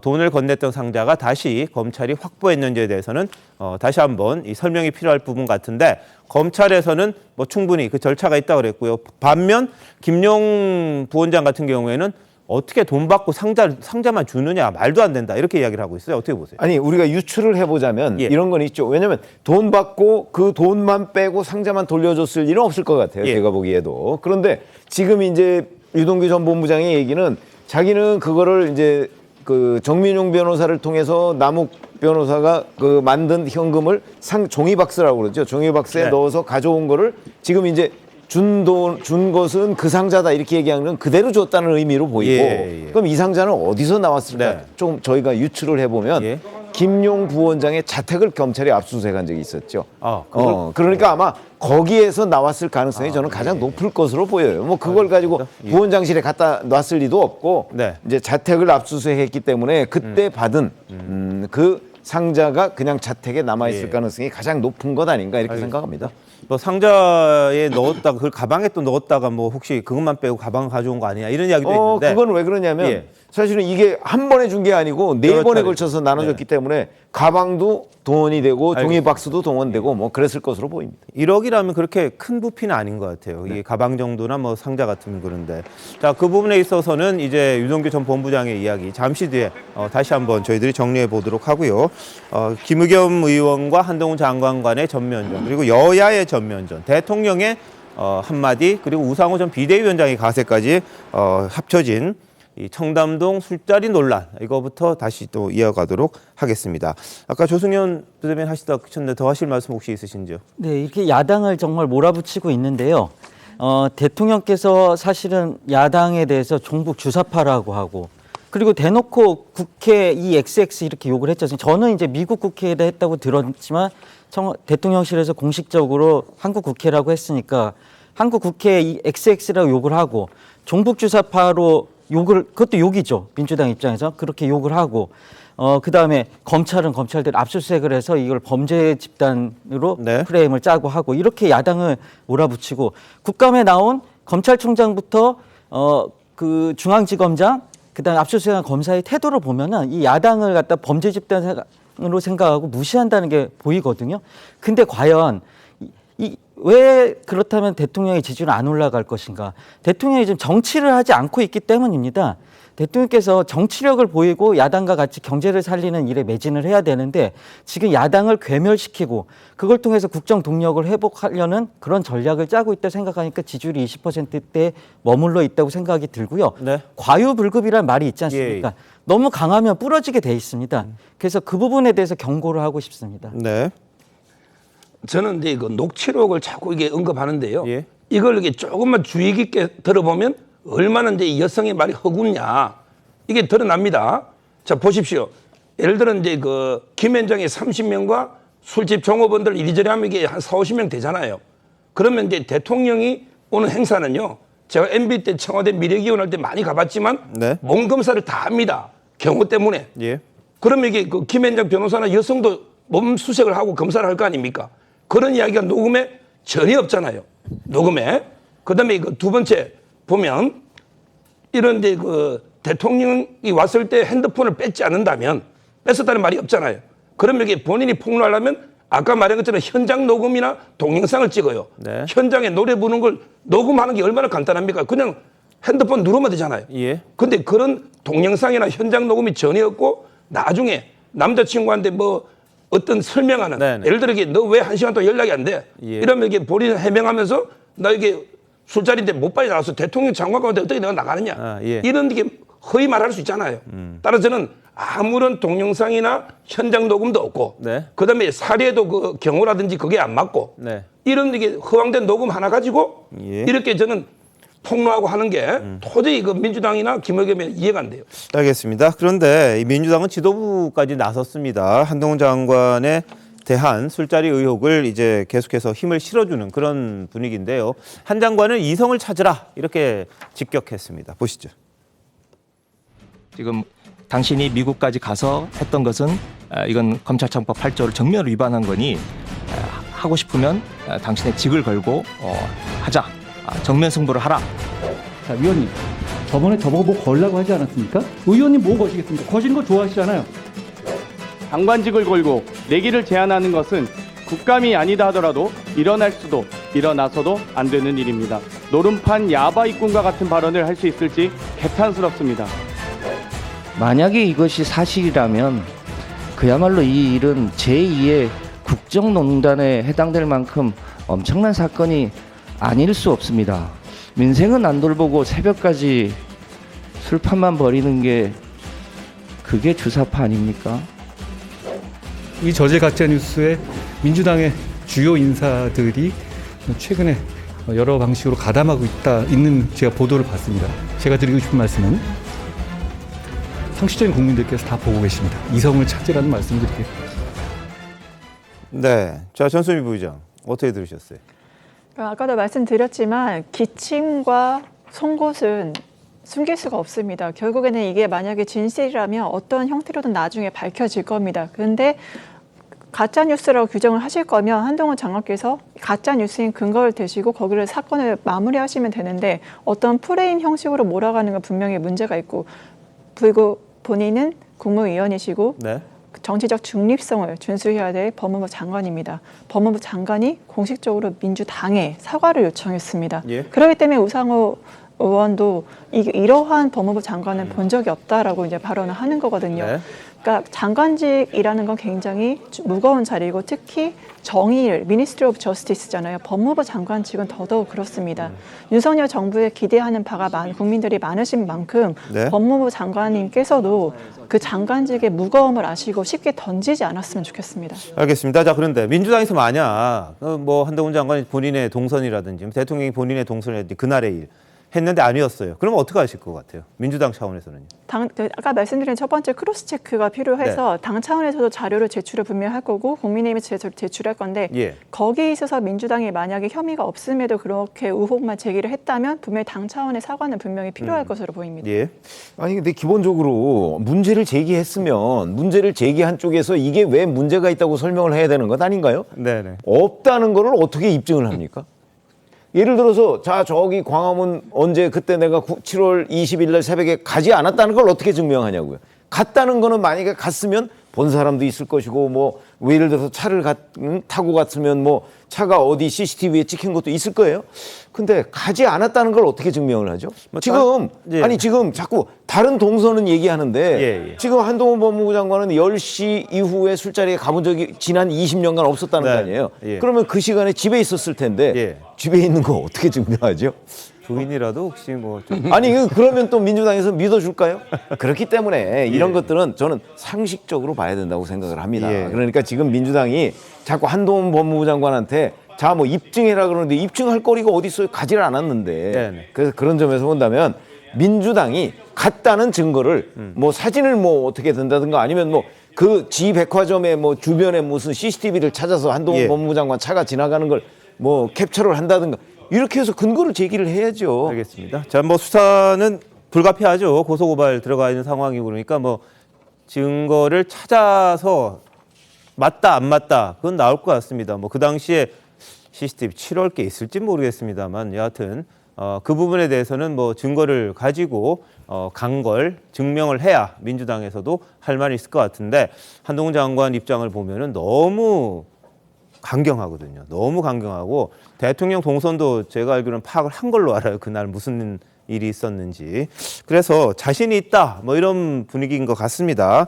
돈을 건넸던 상자가 다시 검찰이 확보했는지에 대해서는 다시 한번 이 설명이 필요할 부분 같은데 검찰에서는 뭐 충분히 그 절차가 있다고 그랬고요. 반면 김용 부원장 같은 경우에는 어떻게 돈 받고 상자만 주느냐 말도 안 된다 이렇게 이야기를 하고 있어요. 어떻게 보세요? 아니 우리가 유추를 해보자면 이런 건 있죠. 왜냐하면 돈 받고 그 돈만 빼고 상자만 돌려줬을 일은 없을 것 같아요. 제가 보기에도. 그런데 지금 이제 유동규 전 본부장의 얘기는 자기는 그거를 이제 그 정민용 변호사를 통해서 남욱 변호사가 그 만든 현금을 종이박스라고 그러죠. 종이박스에 넣어서 가져온 거를 지금 이제 준 것은 그 상자다 이렇게 얘기하는 건 그대로 줬다는 의미로 보이고 예. 그럼 이 상자는 어디서 나왔을까? 네. 좀 저희가 유추를 해보면 예. 김용 부원장의 자택을 경찰이 압수수색한 적이 있었죠. 그걸- 그러니까 아마 거기에서 나왔을 가능성이 저는 가장 높을 것으로 보여요. 뭐 그걸 가지고 부원장실에 갖다 놨을 리도 없고 네. 이제 자택을 압수수색했기 때문에 그때 받은 그 상자가 그냥 자택에 남아있을 예. 가능성이 가장 높은 것 아닌가 이렇게 생각합니다. 뭐 상자에 넣었다가 그걸 가방에 또 넣었다가 뭐 혹시 그것만 빼고 가방 가져온 거 아니냐 이런 이야기도 있는데 그건 왜 그러냐면 예. 사실은 이게 한 번에 준 게 아니고 네 여러 번에 차례. 걸쳐서 나눠줬기 때문에 가방도 동원이 되고 종이 박스도 동원되고 뭐 그랬을 것으로 보입니다. 1억이라면 그렇게 큰 부피는 아닌 것 같아요. 이게 가방 정도나 뭐 상자 같으면 그런데. 자, 그 부분에 있어서는 이제 유동규 전 본부장의 이야기 잠시 뒤에 다시 한번 저희들이 정리해 보도록 하고요. 김의겸 의원과 한동훈 장관 간의 전면전 그리고 여야의 전면전 대통령의 한마디 그리고 우상호 전 비대위원장의 가세까지 합쳐진 이 청담동 술자리 논란 이거부터 다시 또 이어가도록 하겠습니다. 아까 조승현 부대변인 하시다 그쳤는데 더 하실 말씀 혹시 있으신지요? 네, 이렇게 야당을 정말 몰아붙이고 있는데요. 대통령께서 사실은 야당에 대해서 종북 주사파라고 하고 그리고 대놓고 국회 이 XX 이렇게 욕을 했죠. 저는 이제 미국 국회에다 했다고 들었지만 대통령실에서 공식적으로 한국 국회라고 했으니까 한국 국회에 이 XX라고 욕을 하고 종북 주사파로 욕을 그것도 욕이죠. 민주당 입장에서 그렇게 욕을 하고 그다음에 검찰은 검찰대로 압수수색을 해서 이걸 범죄 집단으로 프레임을 짜고 하고 이렇게 야당을 몰아붙이고 국감에 나온 검찰총장부터 그 중앙지검장 그다음에 압수수색한 검사의 태도를 보면은 이 야당을 갖다 범죄 집단으로 생각하고 무시한다는 게 보이거든요. 근데 과연 왜 그렇다면 대통령의 지지율은 안 올라갈 것인가? 대통령이 지금 정치를 하지 않고 있기 때문입니다. 대통령께서 정치력을 보이고 야당과 같이 경제를 살리는 일에 매진을 해야 되는데 지금 야당을 괴멸시키고 그걸 통해서 국정 동력을 회복하려는 그런 전략을 짜고 있다고 생각하니까 지지율이 20%대에 머물러 있다고 생각이 들고요. 과유불급이라는 말이 있지 않습니까? 너무 강하면 부러지게 돼 있습니다. 그래서 그 부분에 대해서 경고를 하고 싶습니다. 네. 저는 이제 그 녹취록을 자꾸 이게 언급하는데요. 이걸 이렇게 조금만 주의 깊게 들어보면 얼마나 이제 이 여성의 말이 허구냐 이게 드러납니다. 자 보십시오. 예를 들어 이제 그 김현정의 30명과 술집 종업원들 이리저리 하면 이게 한 40~50명 되잖아요. 그러면 이제 대통령이 오는 행사는요. 제가 MB 때 청와대 미래기원 할 때 많이 가봤지만 몸 검사를 다 합니다. 경호 때문에. 그러면 이게 그 김현정 변호사나 여성도 몸 수색을 하고 검사를 할 거 아닙니까? 그런 이야기가 녹음에 전혀 없잖아요. 녹음에. 그다음에 그 두 번째 보면 이런 이제 그 대통령이 왔을 때 핸드폰을 뺏지 않는다면 뺏었다는 말이 없잖아요. 그러면 이게 본인이 폭로하려면 아까 말한 것처럼 현장 녹음이나 동영상을 찍어요. 현장에 노래 부르는 걸 녹음하는 게 얼마나 간단합니까? 그냥 핸드폰 누르면 되잖아요. 근데 그런 동영상이나 현장 녹음이 전혀 없고 나중에 남자친구한테 뭐 어떤 설명하는 예를 들어 너 왜 1시간 동안 연락이 안 돼? 이러면 이게 본인 해명하면서 나 이게 술자리인데 못 빨리 나와서 대통령 장관한테 어떻게 내가 나가느냐 이런 게 허위 말할 수 있잖아요. 따라서 저는 아무런 동영상이나 현장 녹음도 없고 그다음에 사례도 그 경호라든지 그게 안 맞고 이런 이게 허황된 녹음 하나 가지고 이렇게 저는 폭로하고 하는 게 도저히 그 민주당이나 김의겸이 이해가 안 돼요. 알겠습니다. 그런데 이 민주당은 지도부까지 나섰습니다. 한동훈 장관에 대한 술자리 의혹을 이제 계속해서 힘을 실어주는 그런 분위기인데요. 한 장관은 이성을 찾으라 이렇게 직격했습니다. 보시죠. 지금 당신이 미국까지 가서 했던 것은 이건 검찰청법 8조를 정면으로 위반한 거니 하고 싶으면 당신의 직을 걸고 하자. 정면 승부를 하라. 자, 위원님. 저번에 저보고 뭐 걸라고 하지 않았습니까? 의원님 뭐 거시겠습니까? 거시는 거 좋아하시잖아요. 장관직을 걸고 내기를 제한하는 것은 국감이 아니다 하더라도 일어날 수도 일어나서도 안 되는 일입니다. 노름판 야바 입군과 같은 발언을 할 수 있을지 개탄스럽습니다. 만약에 이것이 사실이라면 그야말로 이 일은 제2의 국정농단에 해당될 만큼 엄청난 사건이 아닐 수 없습니다. 민생은 안 돌보고 새벽까지 술판만 벌이는 게 그게 주사파 아닙니까? 이 저질 가짜 뉴스에 민주당의 주요 인사들이 최근에 여러 방식으로 가담하고 있는 제가 보도를 봤습니다. 제가 드리고 싶은 말씀은 상식적인 국민들께서 다 보고 계십니다. 이성을 찾으라는 말씀드릴게요. 네, 자 전수미 부의장 어떻게 들으셨어요? 아까도 말씀드렸지만 기침과 송곳은 숨길 수가 없습니다. 결국에는 이게 만약에 진실이라면 어떤 형태로든 나중에 밝혀질 겁니다. 그런데 가짜 뉴스라고 규정을 하실 거면 한동훈 장관께서 가짜 뉴스인 근거를 대시고 거기를 사건을 마무리하시면 되는데 어떤 프레임 형식으로 몰아가는 건 분명히 문제가 있고 그리고 본인은 국무위원이시고 네. 정치적 중립성을 준수해야 될 법무부 장관입니다. 법무부 장관이 공식적으로 민주당에 사과를 요청했습니다. 예. 그렇기 때문에 우상호 의원도 이러한 법무부 장관은 본 적이 없다라고 이제 발언을 하는 거거든요. 네. 그러니까 장관직이라는 건 굉장히 무거운 자리고 특히 정의를 Ministry of Justice잖아요. 법무부 장관직은 더더욱 그렇습니다. 윤석열 정부에 기대하는 바가 국민들이 많으신 만큼 네. 법무부 장관님께서도 그 장관직의 무거움을 아시고 쉽게 던지지 않았으면 좋겠습니다. 알겠습니다. 자, 그런데 민주당에서 만약 뭐 한동훈 장관이 본인의 동선이라든지 대통령이 본인의 동선이라든지 그날의 일 했는데 아니었어요. 그러면 어떻게 하실 것 같아요? 민주당 차원에서는요? 아까 말씀드린 첫 번째 크로스 체크가 필요해서 네. 당 차원에서도 자료를 제출을 분명히 할 거고 국민의힘에서 제출할 건데 예. 거기에 있어서 민주당이 만약에 혐의가 없음에도 그렇게 의혹만 제기를 했다면 분명히 당 차원의 사과는 분명히 필요할 것으로 보입니다. 예. 아니 근데 기본적으로 문제를 제기했으면 문제를 제기한 쪽에서 이게 왜 문제가 있다고 설명을 해야 되는 것 아닌가요? 네네. 없다는 거를 어떻게 입증을 합니까? 예를 들어서 자 저기 광화문 언제 그때 내가 7월 20일 날 새벽에 가지 않았다는 걸 어떻게 증명하냐고요. 갔다는 거는 만약에 갔으면 본 사람도 있을 것이고 뭐 예를 들어서 차를 타고 갔으면 뭐 차가 어디 CCTV에 찍힌 것도 있을 거예요. 근데 가지 않았다는 걸 어떻게 증명을 하죠? 지금 예. 아니 지금 자꾸 다른 동선은 얘기하는데 예. 지금 한동훈 법무부 장관은 10시 이후에 술자리에 가본 적이 지난 20년간 없었다는 네. 거 아니에요? 예. 그러면 그 시간에 집에 있었을 텐데 예. 집에 있는 거 어떻게 증명하죠? 부인이라도 혹시 뭐 좀... 아니 그러면 또 민주당에서 믿어줄까요? 그렇기 때문에 이런 것들은 저는 상식적으로 봐야 된다고 생각을 합니다. 예. 그러니까 지금 민주당이 자꾸 한동훈 법무부 장관한테 자 뭐 입증해라 그러는데 입증할 거리가 어디 있어요? 가지를 않았는데 네네. 그래서 그런 점에서 본다면 민주당이 갔다는 증거를 뭐 사진을 뭐 어떻게 된다든가 아니면 뭐 그 지백화점의 뭐 주변에 무슨 CCTV를 찾아서 한동훈 예. 법무부 장관 차가 지나가는 걸 뭐 캡처를 한다든가 이렇게 해서 근거를 제기를 해야죠. 알겠습니다. 자, 뭐 수사는 불가피하죠. 고소고발 들어가 있는 상황이고 그러니까 뭐 증거를 찾아서 맞다 안 맞다 그건 나올 것 같습니다. 뭐 그 당시에 CCTV 7월 게 있을지 모르겠습니다만 여하튼 그 부분에 대해서는 뭐 증거를 가지고 간 걸 증명을 해야 민주당에서도 할 말이 있을 것 같은데 한동훈 장관 입장을 보면은 너무 강경하거든요. 너무 강경하고 대통령 동선도 제가 알기로는 파악을 한 걸로 알아요. 그날 무슨 일이 있었는지. 그래서 자신이 있다 뭐 이런 분위기인 것 같습니다.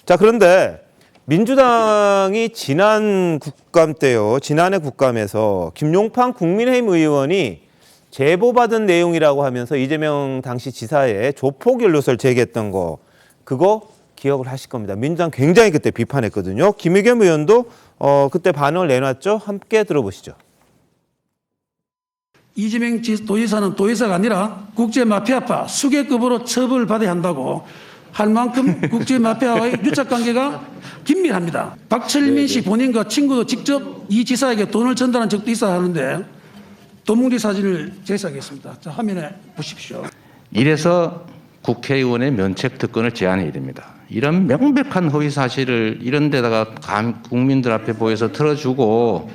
자, 그런데 민주당이 지난 국감 때요. 지난해 국감에서 김용판 국민의힘 의원이 제보받은 내용이라고 하면서 이재명 당시 지사의 조폭 연루설 제기했던 거 그거 기억을 하실 겁니다. 민주당 굉장히 그때 비판했거든요. 김의겸 의원도 그때 반응을 내놨죠. 함께 들어보시죠. 이재명 도지사는 도지사가 아니라 국제마피아파 수계급으로 처벌받아야 한다고 할 만큼 국제마피아와의 유착관계가 긴밀합니다. 박철민 씨 본인과 친구도 직접 이 지사에게 돈을 전달한 적도 있어 하는데 도뭉리 사진을 제시하겠습니다. 자, 화면에 보십시오. 이래서 국회의원의 면책특권을 제한해야 됩니다. 이런 명백한 허위 사실을 이런 데다가 국민들 앞에 보여서 틀어주고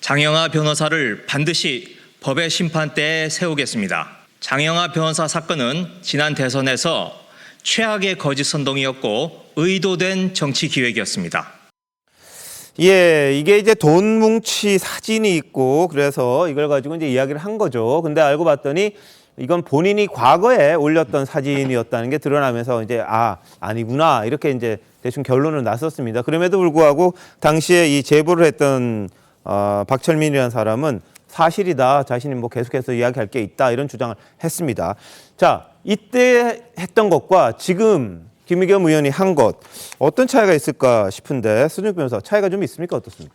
장영하 변호사를 반드시 법의 심판대에 세우겠습니다. 장영하 변호사 사건은 지난 대선에서 최악의 거짓 선동이었고 의도된 정치 기획이었습니다. 예, 이게 이제 돈 뭉치 사진이 있고 그래서 이걸 가지고 이제 이야기를 한 거죠. 근데 알고 봤더니 이건 본인이 과거에 올렸던 사진이었다는 게 드러나면서 이제 아니구나 이렇게 이제 대충 결론을 났었습니다. 그럼에도 불구하고 당시에 이 제보를 했던 박철민이라는 사람은 사실이다. 자신이 뭐 계속해서 이야기할 게 있다. 이런 주장을 했습니다. 자, 이때 했던 것과 지금 김의겸 의원이 한 것 어떤 차이가 있을까 싶은데 수정 변호사 차이가 좀 있습니까? 어떻습니까?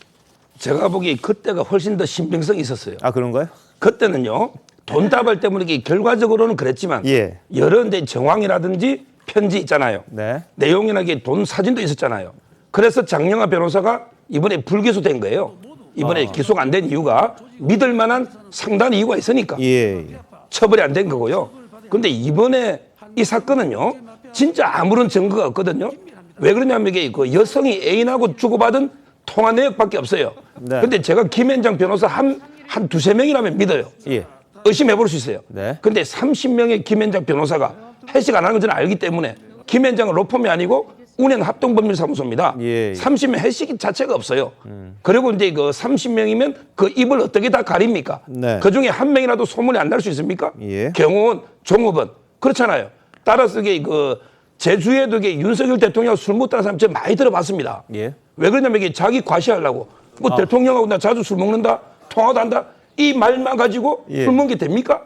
제가 보기에 그때가 훨씬 더 신빙성이 있었어요. 아, 그런가요? 그때는요. 돈다발 때문에 이게 결과적으로는 그랬지만 예. 여러 이제 정황이라든지 편지 있잖아요. 네. 내용이나 이게 돈 사진도 있었잖아요. 그래서 장영하 변호사가 이번에 불기소된 거예요. 이번에 기소가 안 된 이유가 믿을 만한 상당한 이유가 있으니까 예. 처벌이 안 된 거고요. 그런데 이번에 이 사건은요. 진짜 아무런 증거가 없거든요. 왜 그러냐면 이게 그 여성이 애인하고 주고받은 통화 내역밖에 없어요. 네. 근데 제가 김현장 변호사 한 두세 명이라면 믿어요. 예. 의심해 볼 수 있어요. 네. 근데 30명의 김현장 변호사가 해식 안 하는 건 저는 알기 때문에 김현장은 로펌이 아니고 운행 합동법률사무소입니다. 예. 30명 해식 자체가 없어요. 그리고 이제 그 30명이면 그 입을 어떻게 다 가립니까? 네. 그 중에 한 명이라도 소문이 안 날 수 있습니까? 예. 경호원, 종업원 그렇잖아요. 따라서 이게 그 제주에도 이게 윤석열 대통령 술 먹다는 사람 제가 많이 들어봤습니다. 예. 왜 그러냐면 이게 자기 과시하려고 뭐 대통령하고 나 자주 술 먹는다, 통화도 한다. 이 말만 가지고 예. 술 먹는 게 됩니까?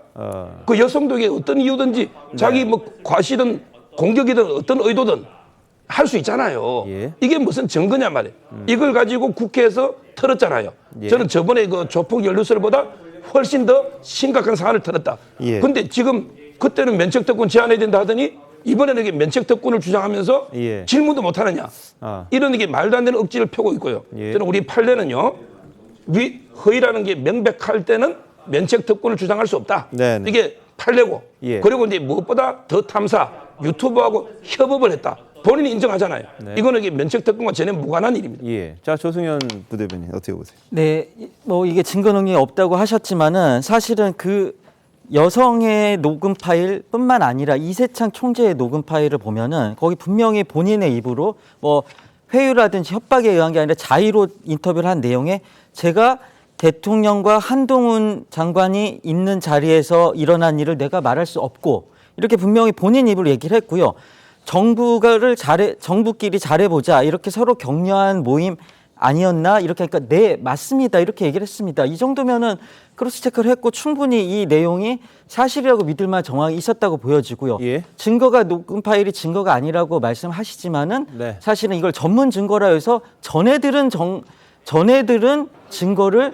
그 여성도 이게 어떤 이유든지 자기 뭐 과시든 공격이든 어떤 의도든 할 수 있잖아요. 예. 이게 무슨 증거냐 말이에요. 이걸 가지고 국회에서 털었잖아요. 예. 저는 저번에 그 조폭 연루설보다 훨씬 더 심각한 사안을 털었다. 예. 근데 지금 그때는 면책특권 제한해야 된다 하더니 이번에는 이게 면책특권을 주장하면서 예. 질문도 못하느냐. 이런 이게 말도 안 되는 억지를 펴고 있고요. 예. 저는 우리 판례는요. 허위라는 게 명백할 때는 면책특권을 주장할 수 없다. 네네. 이게 판례고. 예. 그리고 이제 무엇보다 더 탐사, 유튜브하고 협업을 했다. 본인이 인정하잖아요. 네. 이거는 이게 면책특권과 전혀 무관한 일입니다. 예. 자, 조승현 부대변인 어떻게 보세요? 네, 뭐 이게 증거 능력이 없다고 하셨지만은 사실은 그 여성의 녹음 파일뿐만 아니라 이세창 총재의 녹음 파일을 보면은 거기 분명히 본인의 입으로 뭐 회유라든지 협박에 의한 게 아니라 자의로 인터뷰를 한 내용에 제가 대통령과 한동훈 장관이 있는 자리에서 일어난 일을 내가 말할 수 없고 이렇게 분명히 본인 입으로 얘기를 했고요. 정부끼리 잘해보자 이렇게 서로 격려한 모임 아니었나 이렇게 하니까 네 맞습니다 이렇게 얘기를 했습니다. 이 정도면은 크로스 체크를 했고 충분히 이 내용이 사실이라고 믿을 만한 정황이 있었다고 보여지고요. 예. 증거가 녹음 파일이 증거가 아니라고 말씀하시지만은 네. 사실은 이걸 전문 증거라 해서 전애들은 증거를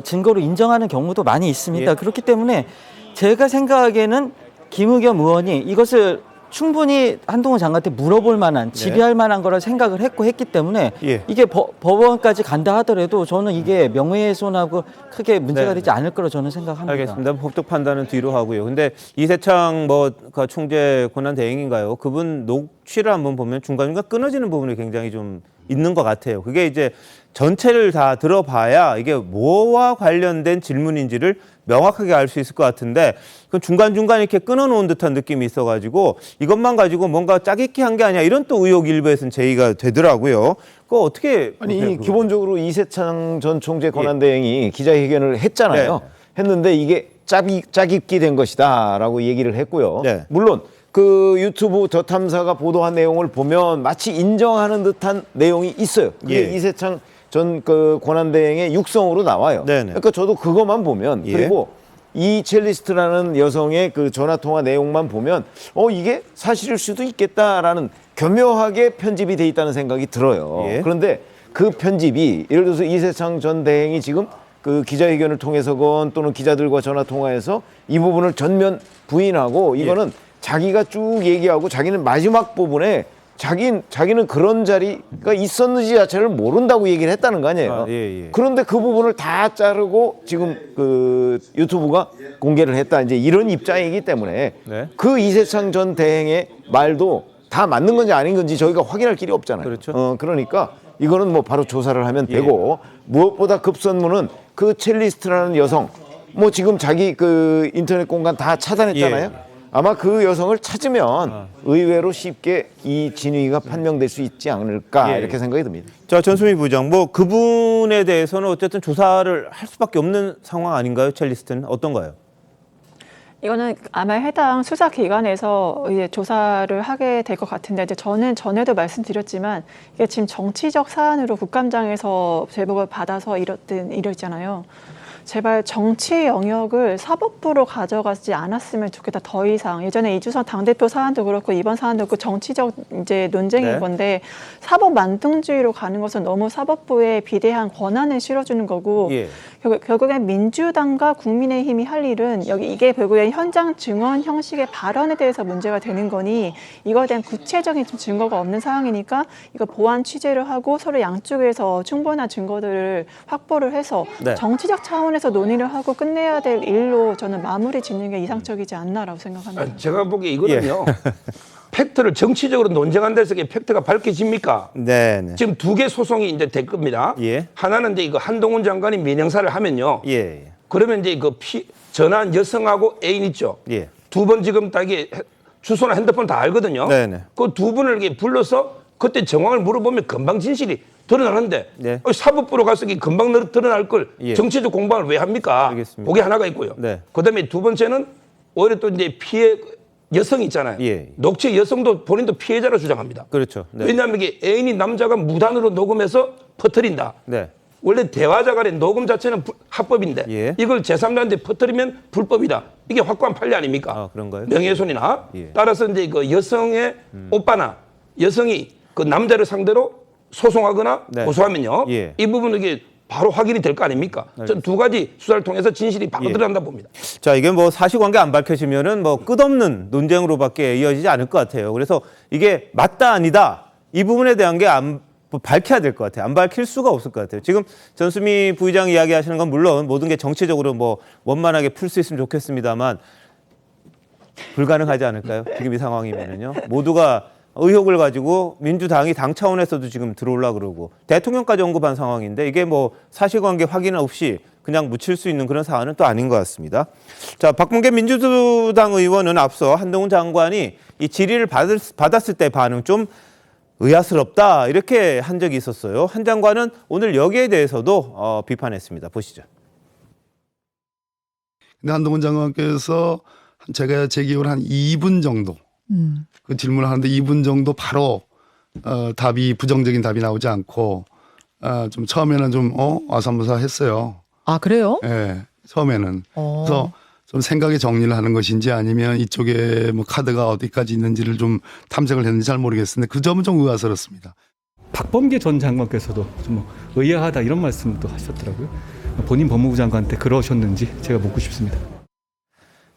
증거로 인정하는 경우도 많이 있습니다. 예. 그렇기 때문에 제가 생각하기에는 김의겸 의원이 이것을 충분히 한동훈 장관한테 물어볼 만한 질의할 만한 거라 생각을 했기 때문에 예. 이게 법원까지 간다 하더라도 저는 이게 명예훼손하고 크게 문제가 되지 않을 거라 저는 생각합니다. 알겠습니다. 법적 판단은 뒤로 하고요. 근데 이세창 그 총재 권한 대행인가요? 그분 녹취를 한번 보면 중간중간 끊어지는 부분이 굉장히 좀 있는 것 같아요. 그게 이제 전체를 다 들어봐야 이게 뭐와 관련된 질문인지를 명확하게 알 수 있을 것 같은데 그 중간중간 이렇게 끊어놓은 듯한 느낌이 있어가지고 이것만 가지고 뭔가 짜깁기 한 게 아니야 이런 또 의혹 일부에서는 제기가 되더라고요. 그거 어떻게 아니 기본적으로 이세창 전 총재 권한대행이 기자회견을 했잖아요. 네. 했는데 이게 짜깁기 된 것이다라고 얘기를 했고요. 네. 물론 그 유튜브 저 탐사가 보도한 내용을 보면 마치 인정하는 듯한 내용이 있어요. 그게 예. 이세창 전 그 권한대행의 육성으로 나와요. 네네. 그러니까 저도 그것만 보면 예. 그리고 이 첼리스트라는 여성의 그 전화 통화 내용만 보면 이게 사실일 수도 있겠다라는 교묘하게 편집이 돼 있다는 생각이 들어요. 예. 그런데 그 편집이 예를 들어서 이세창 전 대행이 지금 그 기자회견을 통해서건 또는 기자들과 전화 통화해서 이 부분을 전면 부인하고 이거는 자기가 쭉 얘기하고 자기는 마지막 부분에 자기는 그런 자리가 있었는지 자체를 모른다고 얘기를 했다는 거 아니에요. 그런데 그 부분을 다 자르고 지금 그 유튜브가 공개를 했다. 이제 이런 입장이기 때문에 네. 그 이세창 전 대행의 말도 다 맞는 건지 아닌 건지 저희가 확인할 길이 없잖아요. 그렇죠. 그러니까 이거는 뭐 바로 조사를 하면 되고 무엇보다 급선무는 그 첼리스트라는 여성 뭐 지금 자기 그 인터넷 공간 다 차단했잖아요. 아마 그 여성을 찾으면 의외로 쉽게 이 진위가 판명될 수 있지 않을까 이렇게 생각이 듭니다. 자, 전수미 부장, 뭐 그분에 대해서는 어쨌든 조사를 할 수밖에 없는 상황 아닌가요? 첼리스트는 어떤가요? 이거는 아마 해당 수사기관에서 이제 조사를 하게 될 것 같은데 이제 저는 전에도 말씀드렸지만 이게 지금 정치적 사안으로 국감장에서 제보를 받아서 이랬잖아요. 제발 정치 영역을 사법부로 가져가지 않았으면 좋겠다. 더 이상 예전에 이주선 당대표 사안도 그렇고 이번 사안도 그렇고 정치적 이제 논쟁인 네. 건데 사법 만능주의로 가는 것은 너무 사법부에 비대한 권한을 실어주는 거고 예. 결국엔 민주당과 국민의힘이 할 일은 이게 결국엔 현장 증언 형식의 발언에 대해서 문제가 되는 거니 이거에 대한 구체적인 좀 증거가 없는 상황이니까 이거 보완 취재를 하고 서로 양쪽에서 충분한 증거들을 확보를 해서 네. 정치적 차원에서 논의를 하고 끝내야 될 일로 저는 마무리 짓는 게 이상적이지 않나라고 생각합니다. 제가 보기에 이거는요. 팩트를 정치적으로 논쟁한 데서 팩트가 밝혀집니까? 네. 네. 지금 2개 소송이 이제 될 겁니다. 예. 하나는 이제 이거 한동훈 장관이 민형사를 하면요. 예. 그러면 이제 그 전화한 여성하고 애인 있죠. 예. 두 번 지금 다 이게 주소나 핸드폰 다 알거든요. 네네. 그 두 분을 이렇게 불러서 그때 정황을 물어보면 금방 진실이 드러나는데 네. 사법부로 가서 이게 금방 드러날 걸 예. 정치적 공방을 왜 합니까? 알겠습니다. 그게 하나가 있고요. 네. 그다음에 두 번째는 오히려 또 이제 피해 여성 있잖아요. 예. 녹취 여성도 본인도 피해자로 주장합니다. 그렇죠. 네. 왜냐하면 이게 애인이 남자가 무단으로 녹음해서 퍼뜨린다. 네. 원래 대화자 간의 녹음 자체는 합법인데 예. 이걸 제3자한테 퍼뜨리면 불법이다. 이게 확고한 판례 아닙니까? 아, 그런가요? 명예훼손이나 예. 따라서 이제 그 여성의 오빠나 여성이 그 남자를 상대로 소송하거나 네. 고소하면요. 예. 이 부분은 이게 바로 확인이 될 거 아닙니까? 저는 두 가지 수사를 통해서 진실이 바로 예. 드러난다 봅니다. 자, 이게 뭐 사실관계 안 밝혀지면은 뭐 끝없는 논쟁으로밖에 이어지지 않을 것 같아요. 그래서 이게 맞다 아니다 이 부분에 대한 게 밝혀야 될 것 같아요. 안 밝힐 수가 없을 것 같아요. 지금 전수미 부의장 이야기하시는 건 물론 모든 게 정치적으로 뭐 원만하게 풀 수 있으면 좋겠습니다만 불가능하지 않을까요? 지금 이 상황이면은요. 모두가 의혹을 가지고 민주당이 당 차원에서도 지금 들어오려고 그러고 대통령까지 언급한 상황인데 이게 뭐 사실관계 확인 없이 그냥 묻힐 수 있는 그런 사안은 또 아닌 것 같습니다. 자, 박범계 민주당 의원은 앞서 한동훈 장관이 이 질의를 받았을 때 반응 좀 의아스럽다 이렇게 한 적이 있었어요. 한 장관은 오늘 여기에 대해서도 비판했습니다. 보시죠. 근데 한동훈 장관께서 제가 제 기억으로 한 2분 정도 그 질문을 하는데 2분 정도 바로 답이 부정적인 답이 나오지 않고 좀 처음에는 좀 아사무사했어요. 아 그래요? 예, 처음에는. 그래서 좀 생각의 정리를 하는 것인지 아니면 이쪽에 뭐 카드가 어디까지 있는지를 좀 탐색을 했는지 잘 모르겠는데 그 점은 좀 의아스럽습니다. 박범계 전 장관께서도 좀 의아하다 이런 말씀도 하셨더라고요. 본인 법무부 장관 때 그러셨는지 제가 묻고 싶습니다.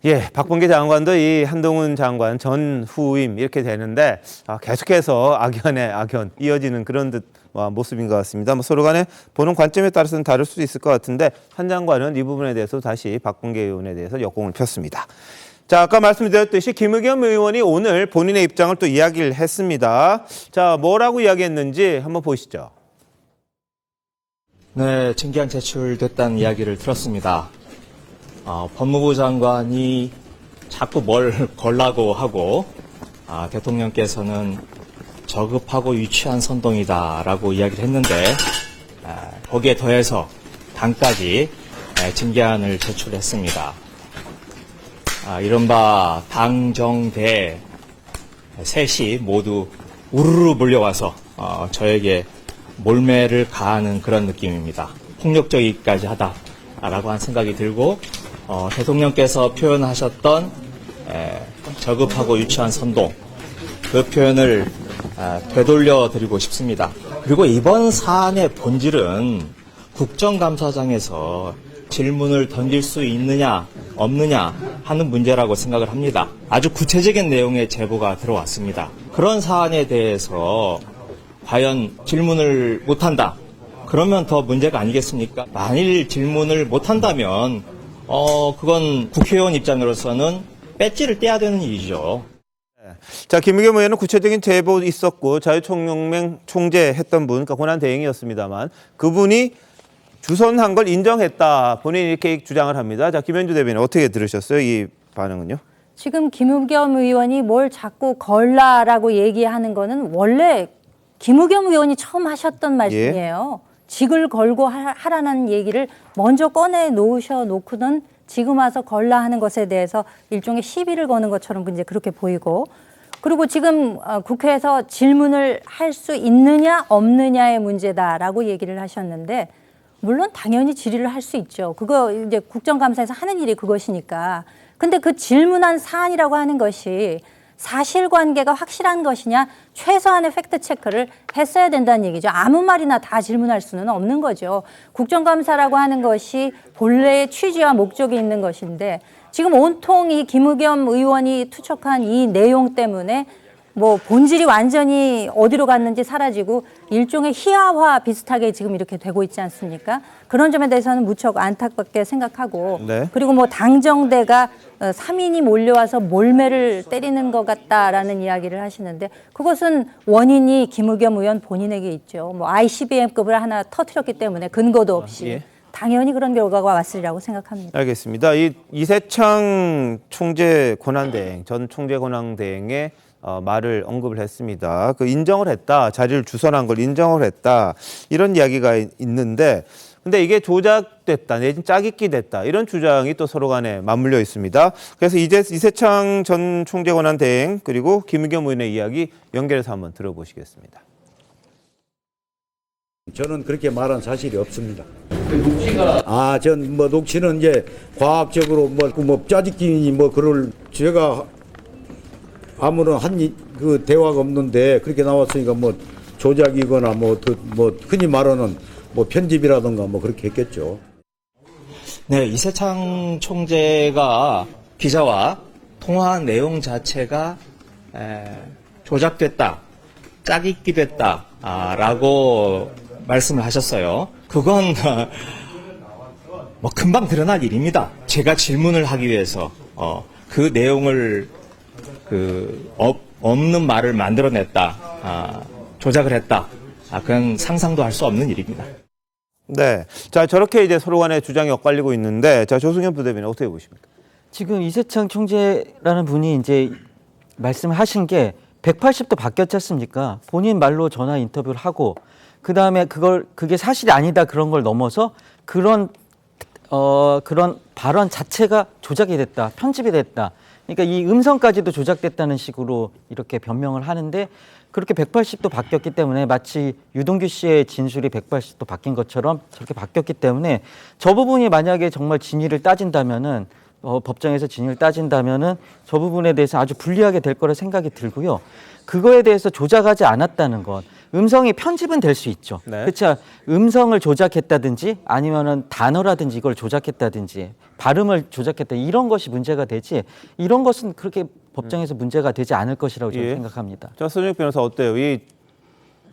예, 박범계 장관도 이 한동훈 장관 전 후임 이렇게 되는데 계속해서 악연의 악연 이어지는 그런 모습인 것 같습니다. 뭐 서로 간에 보는 관점에 따라서는 다를 수도 있을 것 같은데 한 장관은 이 부분에 대해서 다시 박범계 의원에 대해서 역공을 폈습니다. 자, 아까 말씀드렸듯이 김의겸 의원이 오늘 본인의 입장을 또 이야기를 했습니다. 자, 뭐라고 이야기했는지 한번 보시죠. 네, 징계안 제출됐다는 이야기를 들었습니다. 법무부 장관이 자꾸 뭘 걸라고 하고 대통령께서는 저급하고 유치한 선동이다라고 이야기를 했는데 거기에 더해서 당까지 징계안을 제출했습니다. 이른바 당정대 셋이 모두 우르르 몰려와서 저에게 몰매를 가하는 그런 느낌입니다. 폭력적이기까지 하다라고 한 생각이 들고 대통령께서 표현하셨던 저급하고 유치한 선동 그 표현을 되돌려 드리고 싶습니다. 그리고 이번 사안의 본질은 국정감사장에서 질문을 던질 수 있느냐 없느냐 하는 문제라고 생각을 합니다. 아주 구체적인 내용의 제보가 들어왔습니다. 그런 사안에 대해서 과연 질문을 못한다. 그러면 더 문제가 아니겠습니까? 만일 질문을 못한다면 그건 국회의원 입장으로서는 배지를 떼야 되는 일이죠. 자, 김의겸 의원은 구체적인 제보 있었고 자유총연맹 총재했던 분, 그러니까 권한대행이었습니다만 그분이 주선한 걸 인정했다. 본인이 이렇게 주장을 합니다. 자, 김현주 대변인 어떻게 들으셨어요? 이 반응은요? 지금 김의겸 의원이 뭘 자꾸 걸라라고 얘기하는 거는 원래 김의겸 의원이 처음 하셨던 말씀이에요. 직을 걸고 하라는 얘기를 먼저 꺼내 놓으셔놓고는 지금 와서 걸라 하는 것에 대해서 일종의 시비를 거는 것처럼 이제 그렇게 보이고, 그리고 지금 국회에서 질문을 할 수 있느냐 없느냐의 문제다라고 얘기를 하셨는데 물론 당연히 질의를 할 수 있죠. 그거 이제 국정감사에서 하는 일이 그것이니까. 근데 그 질문한 사안이라고 하는 것이 사실관계가 확실한 것이냐 최소한의 팩트체크를 했어야 된다는 얘기죠. 아무 말이나 다 질문할 수는 없는 거죠. 국정감사라고 하는 것이 본래의 취지와 목적이 있는 것인데 지금 온통 이 김의겸 의원이 투척한 이 내용 때문에 뭐 본질이 완전히 어디로 갔는지 사라지고 일종의 희화화 비슷하게 지금 이렇게 되고 있지 않습니까? 그런 점에 대해서는 무척 안타깝게 생각하고 네. 그리고 뭐 당정대가 3인이 몰려와서 몰매를 때리는 것 같다라는 이야기를 하시는데 그것은 원인이 김의겸 의원 본인에게 있죠. 뭐 ICBM급을 하나 터뜨렸기 때문에 근거도 없이 예. 당연히 그런 결과가 왔으리라고 생각합니다. 알겠습니다. 이 이세창 총재 권한대행, 전 총재 권한대행의 말을 언급을 했습니다. 그 인정을 했다, 자리를 주선한 걸 인정을 했다, 이런 이야기가 있는데, 근데 이게 조작됐다, 내진 짜깁기 됐다, 이런 주장이 또 서로 간에 맞물려 있습니다. 그래서 이세창 전 총재 권한대행 그리고 김의겸 의원의 이야기 연결해서 한번 들어보시겠습니다. 저는 그렇게 말한 사실이 없습니다. 녹취가 전 뭐 녹취는 이제 과학적으로 뭐 짜깁기니 뭐 그럴 제가 아무런 그 대화가 없는데 그렇게 나왔으니까 뭐 조작이거나 뭐 흔히 말하는 뭐 편집이라든가 뭐 그렇게 했겠죠. 네, 이세창 총재가 기자와 통화한 내용 자체가 조작됐다, 짜깁기 됐다라고 말씀을 하셨어요. 그건 뭐 금방 드러날 일입니다. 제가 질문을 하기 위해서 그 내용을 없는 말을 만들어냈다, 조작을 했다, 그건 상상도 할 수 없는 일입니다. 네, 자 저렇게 이제 서로 간에 주장이 엇갈리고 있는데, 자 조승현 부대변인 어떻게 보십니까? 지금 이세창 총재라는 분이 이제 말씀을 하신 게 180도 바뀌었지 않습니까? 본인 말로 전화 인터뷰를 하고 그 다음에 그게 사실이 아니다 그런 걸 넘어서 그런 발언 자체가 조작이 됐다, 편집이 됐다. 그러니까 이 음성까지도 조작됐다는 식으로 이렇게 변명을 하는데 그렇게 180도 바뀌었기 때문에 마치 유동규 씨의 진술이 180도 바뀐 것처럼 저렇게 바뀌었기 때문에 저 부분이 만약에 정말 진위를 따진다면은 법정에서 진위를 따진다면은 저 부분에 대해서 아주 불리하게 될 거라 생각이 들고요. 그거에 대해서 조작하지 않았다는 것. 음성이 편집은 될 수 있죠. 네. 그렇죠. 음성을 조작했다든지 아니면은 단어라든지 이걸 조작했다든지 발음을 조작했다 이런 것이 문제가 되지 이런 것은 그렇게 법정에서 문제가 되지 않을 것이라고 저는 생각합니다. 자, 손익 변호사 어때요? 이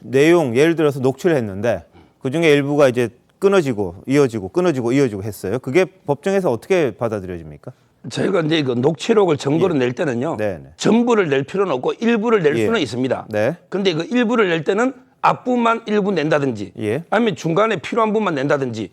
내용 예를 들어서 녹취를 했는데 그 중에 일부가 이제 끊어지고 이어지고 끊어지고 이어지고 했어요. 그게 법정에서 어떻게 받아들여집니까? 저희가 이제 그 녹취록을 증거로 낼 때는요. 전부를 낼 필요는 없고 일부를 낼 수는 있습니다. 근데 그 일부를 낼 때는 앞부분만 일부 낸다든지 아니면 중간에 필요한 부분만 낸다든지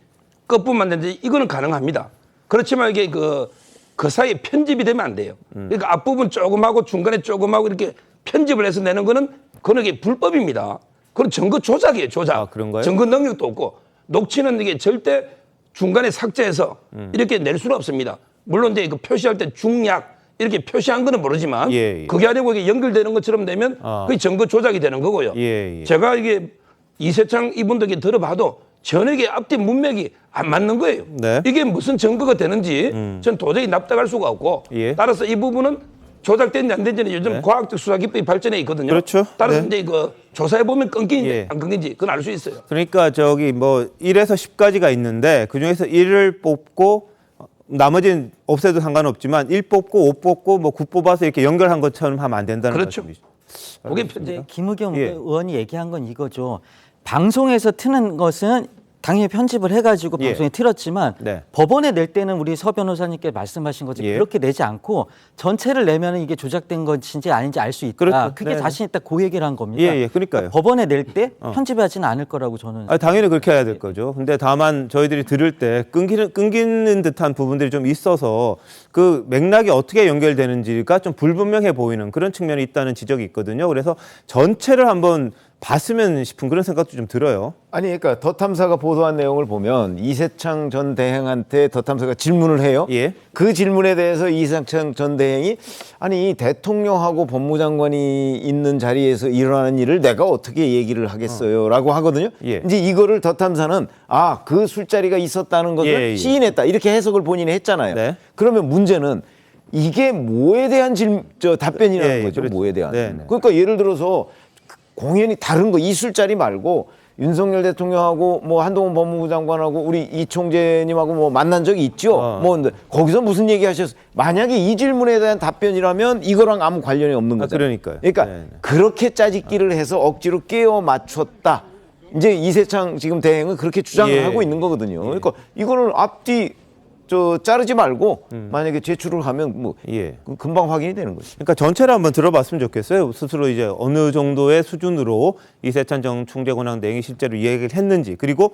끝부분만 낸다든지 이거는 가능합니다. 그렇지만 이게 그 사이에 편집이 되면 안 돼요. 그러니까 앞부분 조금하고 중간에 조금하고 이렇게 편집을 해서 내는 거는 그건 이게 불법입니다. 그건 증거 조작이에요, 조작. 그런가요? 증거 능력도 없고 녹취는 이게 절대 중간에 삭제해서 이렇게 낼 수는 없습니다. 물론 이제 그 표시할 때 중약 이렇게 표시한 거는 모르지만 그게 아니고 이게 연결되는 것처럼 되면 그게 증거 조작이 되는 거고요. 제가 이게 이세창 이분들께 들어봐도 전혀 이게 앞뒤 문맥이 안 맞는 거예요. 이게 무슨 증거가 되는지 전 도저히 납득할 수가 없고 따라서 이 부분은 조작된지 안 된지는 요즘 과학적 수사 기법이 발전해 있거든요. 그렇죠. 따라서 이제 그 조사해 보면 끊긴지 안 끊긴지 그건 알 수 있어요. 그러니까 저기 뭐 1에서 10까지가 있는데 그 중에서 1을 뽑고 나머지는 없애도 상관없지만 1 뽑고 5 뽑고 뭐 9 뽑아서 이렇게 연결한 것처럼 하면 안 된다는 말씀이죠. 그게 김의겸 의원이 얘기한 건 이거죠. 방송에서 트는 것은 당연히 편집을 해가지고 방송에 틀었지만 법원에 낼 때는 우리 서 변호사님께 말씀하신 것처럼 그렇게 내지 않고 전체를 내면 이게 조작된 것인지 아닌지 알 수 있다. 그게 자신 있다 그 얘기를 한 겁니다. 그러니까요. 법원에 낼 때 편집하지는 않을 거라고 저는. 당연히 그렇게 해야 될 거죠. 근데 다만 저희들이 들을 때 끊기는 듯한 부분들이 좀 있어서 그 맥락이 어떻게 연결되는지가 좀 불분명해 보이는 그런 측면이 있다는 지적이 있거든요. 그래서 전체를 한번 봤으면 싶은 그런 생각도 좀 들어요. 아니 그러니까 더 탐사가 보도한 내용을 보면 이세창 전 대행한테 더 탐사가 질문을 해요. 예. 그 질문에 대해서 이세창 전 대행이 아니 대통령하고 법무장관이 있는 자리에서 일어나는 일을 내가 어떻게 얘기를 하겠어요라고 하거든요. 예. 이제 이거를 더 탐사는 그 술자리가 있었다는 것을 예. 시인했다 이렇게 해석을 본인이 했잖아요. 네. 그러면 문제는 이게 뭐에 대한 답변이라는 예, 거죠. 그렇죠. 뭐에 대한. 네, 네. 그러니까 예를 들어서 공연이 다른 거 이 술자리 말고 윤석열 대통령하고 뭐 한동훈 법무부 장관하고 우리 이 총재님하고 뭐 만난 적이 있죠. 뭐 근데 거기서 무슨 얘기 하셨어요? 만약에 이 질문에 대한 답변이라면 이거랑 아무 관련이 없는 거잖아요. 그러니까요. 그러니까 네. 그렇게 짜집기를 해서 억지로 끼워 맞췄다. 이제 이세창 지금 대행은 그렇게 주장을 예. 하고 있는 거거든요. 그러니까 이거를 앞뒤 자르지 말고 만약에 제출을 하면 뭐 금방 확인이 되는 거죠. 그러니까 전체를 한번 들어봤으면 좋겠어요. 스스로 이제 어느 정도의 수준으로 이세찬 전 총재권한 대행이 실제로 이야기를 했는지, 그리고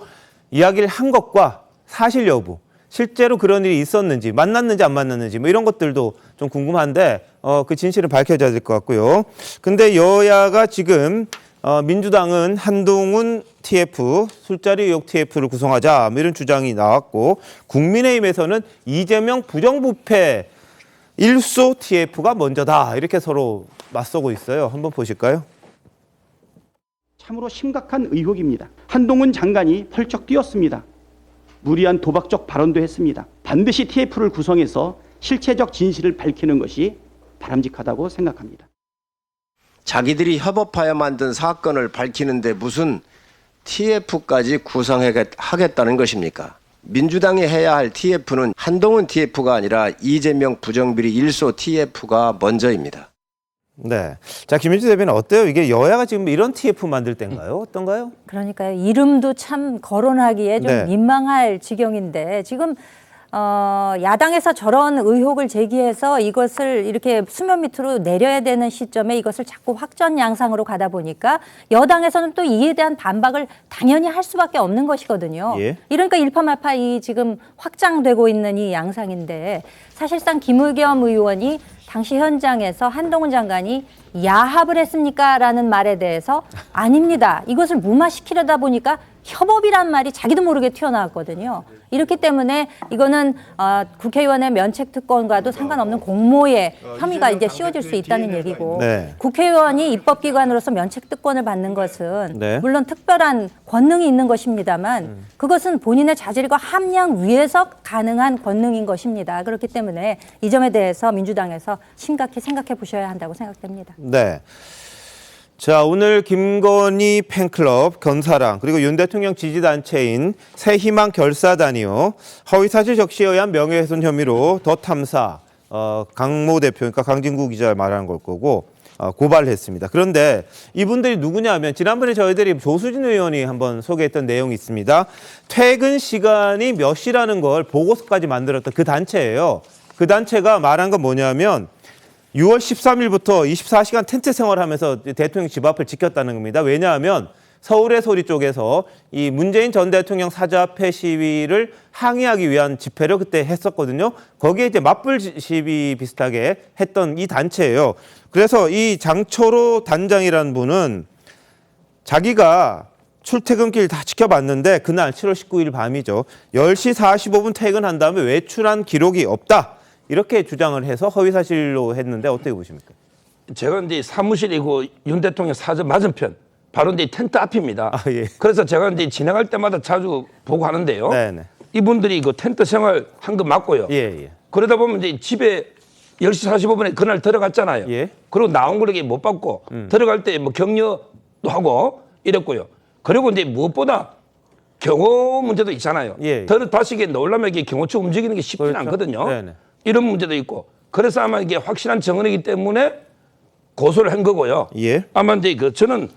이야기를 한 것과 사실 여부, 실제로 그런 일이 있었는지, 만났는지 안 만났는지 뭐 이런 것들도 좀 궁금한데 그 진실은 밝혀져야 될 것 같고요. 근데 여야가 지금 민주당은 한동훈 TF, 술자리 의혹 TF를 구성하자 뭐 이런 주장이 나왔고, 국민의힘에서는 이재명 부정부패 일소 TF가 먼저다 이렇게 서로 맞서고 있어요. 한번 보실까요? 참으로 심각한 의혹입니다. 한동훈 장관이 펄쩍 뛰었습니다. 무리한 도박적 발언도 했습니다. 반드시 TF를 구성해서 실체적 진실을 밝히는 것이 바람직하다고 생각합니다. 자기들이 협업하여 만든 사건을 밝히는데 무슨 TF까지 구성하겠다는 것입니까? 민주당이 해야 할 TF는 한동훈 TF가 아니라 이재명 부정비리 일소 TF가 먼저입니다. 네. 자, 김민주 대변인 어때요? 이게 여야가 지금 이런 TF 만들 때인가요? 어떤가요? 그러니까요. 이름도 참 거론하기에 좀 네. 민망할 지경인데 지금 야당에서 저런 의혹을 제기해서 이것을 이렇게 수면 밑으로 내려야 되는 시점에 이것을 자꾸 확전 양상으로 가다 보니까 여당에서는 또 이에 대한 반박을 당연히 할 수밖에 없는 것이거든요. 예. 이러니까 일파만파 이 지금 확장되고 있는 이 양상인데 사실상 김의겸 의원이 당시 현장에서 한동훈 장관이 야합을 했습니까? 라는 말에 대해서 아닙니다. 이것을 무마시키려다 보니까 협업이란 말이 자기도 모르게 튀어나왔거든요. 이렇기 때문에 이거는 국회의원의 면책특권과도 상관없는 공모의 혐의가 이제 씌워질 수 있다는 얘기고 네. 국회의원이 입법기관으로서 면책특권을 받는 것은 네. 물론 특별한 권능이 있는 것입니다만 그것은 본인의 자질과 함량 위에서 가능한 권능인 것입니다. 그렇기 때문에 이 점에 대해서 민주당에서 심각히 생각해 보셔야 한다고 생각됩니다. 네. 자, 오늘 김건희 팬클럽, 견사랑, 그리고 윤 대통령 지지단체인 새희망 결사단이요. 허위사실 적시에 의한 명예훼손 혐의로 더 탐사, 강모 대표, 그러니까 강진구 기자 말하는 걸 거고, 고발을 했습니다. 그런데 이분들이 누구냐 하면 지난번에 저희들이 조수진 의원이 한번 소개했던 내용이 있습니다. 퇴근 시간이 몇 시라는 걸 보고서까지 만들었던 그 단체예요. 그 단체가 말한 건 뭐냐면 6월 13일부터 24시간 텐트 생활하면서 대통령 집 앞을 지켰다는 겁니다. 왜냐하면 서울의 소리 쪽에서 이 문재인 전 대통령 사자폐 시위를 항의하기 위한 집회를 그때 했었거든요. 거기에 이제 맞불 시위 비슷하게 했던 이 단체예요. 그래서 이 장철호 단장이라는 분은 자기가 출퇴근길 다 지켜봤는데 그날 7월 19일 밤이죠. 10시 45분 퇴근한 다음에 외출한 기록이 없다. 이렇게 주장을 해서 허위사실로 했는데 어떻게 보십니까? 제가 이제 사무실이고 윤 대통령 사저 맞은편 바로 이제 텐트 앞입니다. 예. 그래서 제가 이제 지나갈 때마다 자주 보고 하는데요. 네네. 이분들이 그 텐트 생활 한 거 맞고요. 예. 그러다 보면 이제 집에 10시 45분에 그날 들어갔잖아요. 예. 그리고 나온 걸 이게 못 받고 들어갈 때 뭐 격려도 하고 이랬고요. 그리고 이제 무엇보다 경호 문제도 있잖아요. 예. 다시게 넣으려면 이게 경호처 움직이는 게 쉽지는 그렇죠. 않거든요. 네네. 이런 문제도 있고 그래서 아마 이게 확실한 정언이기 때문에 고소를 한 거고요. 예. 아마 이제 저는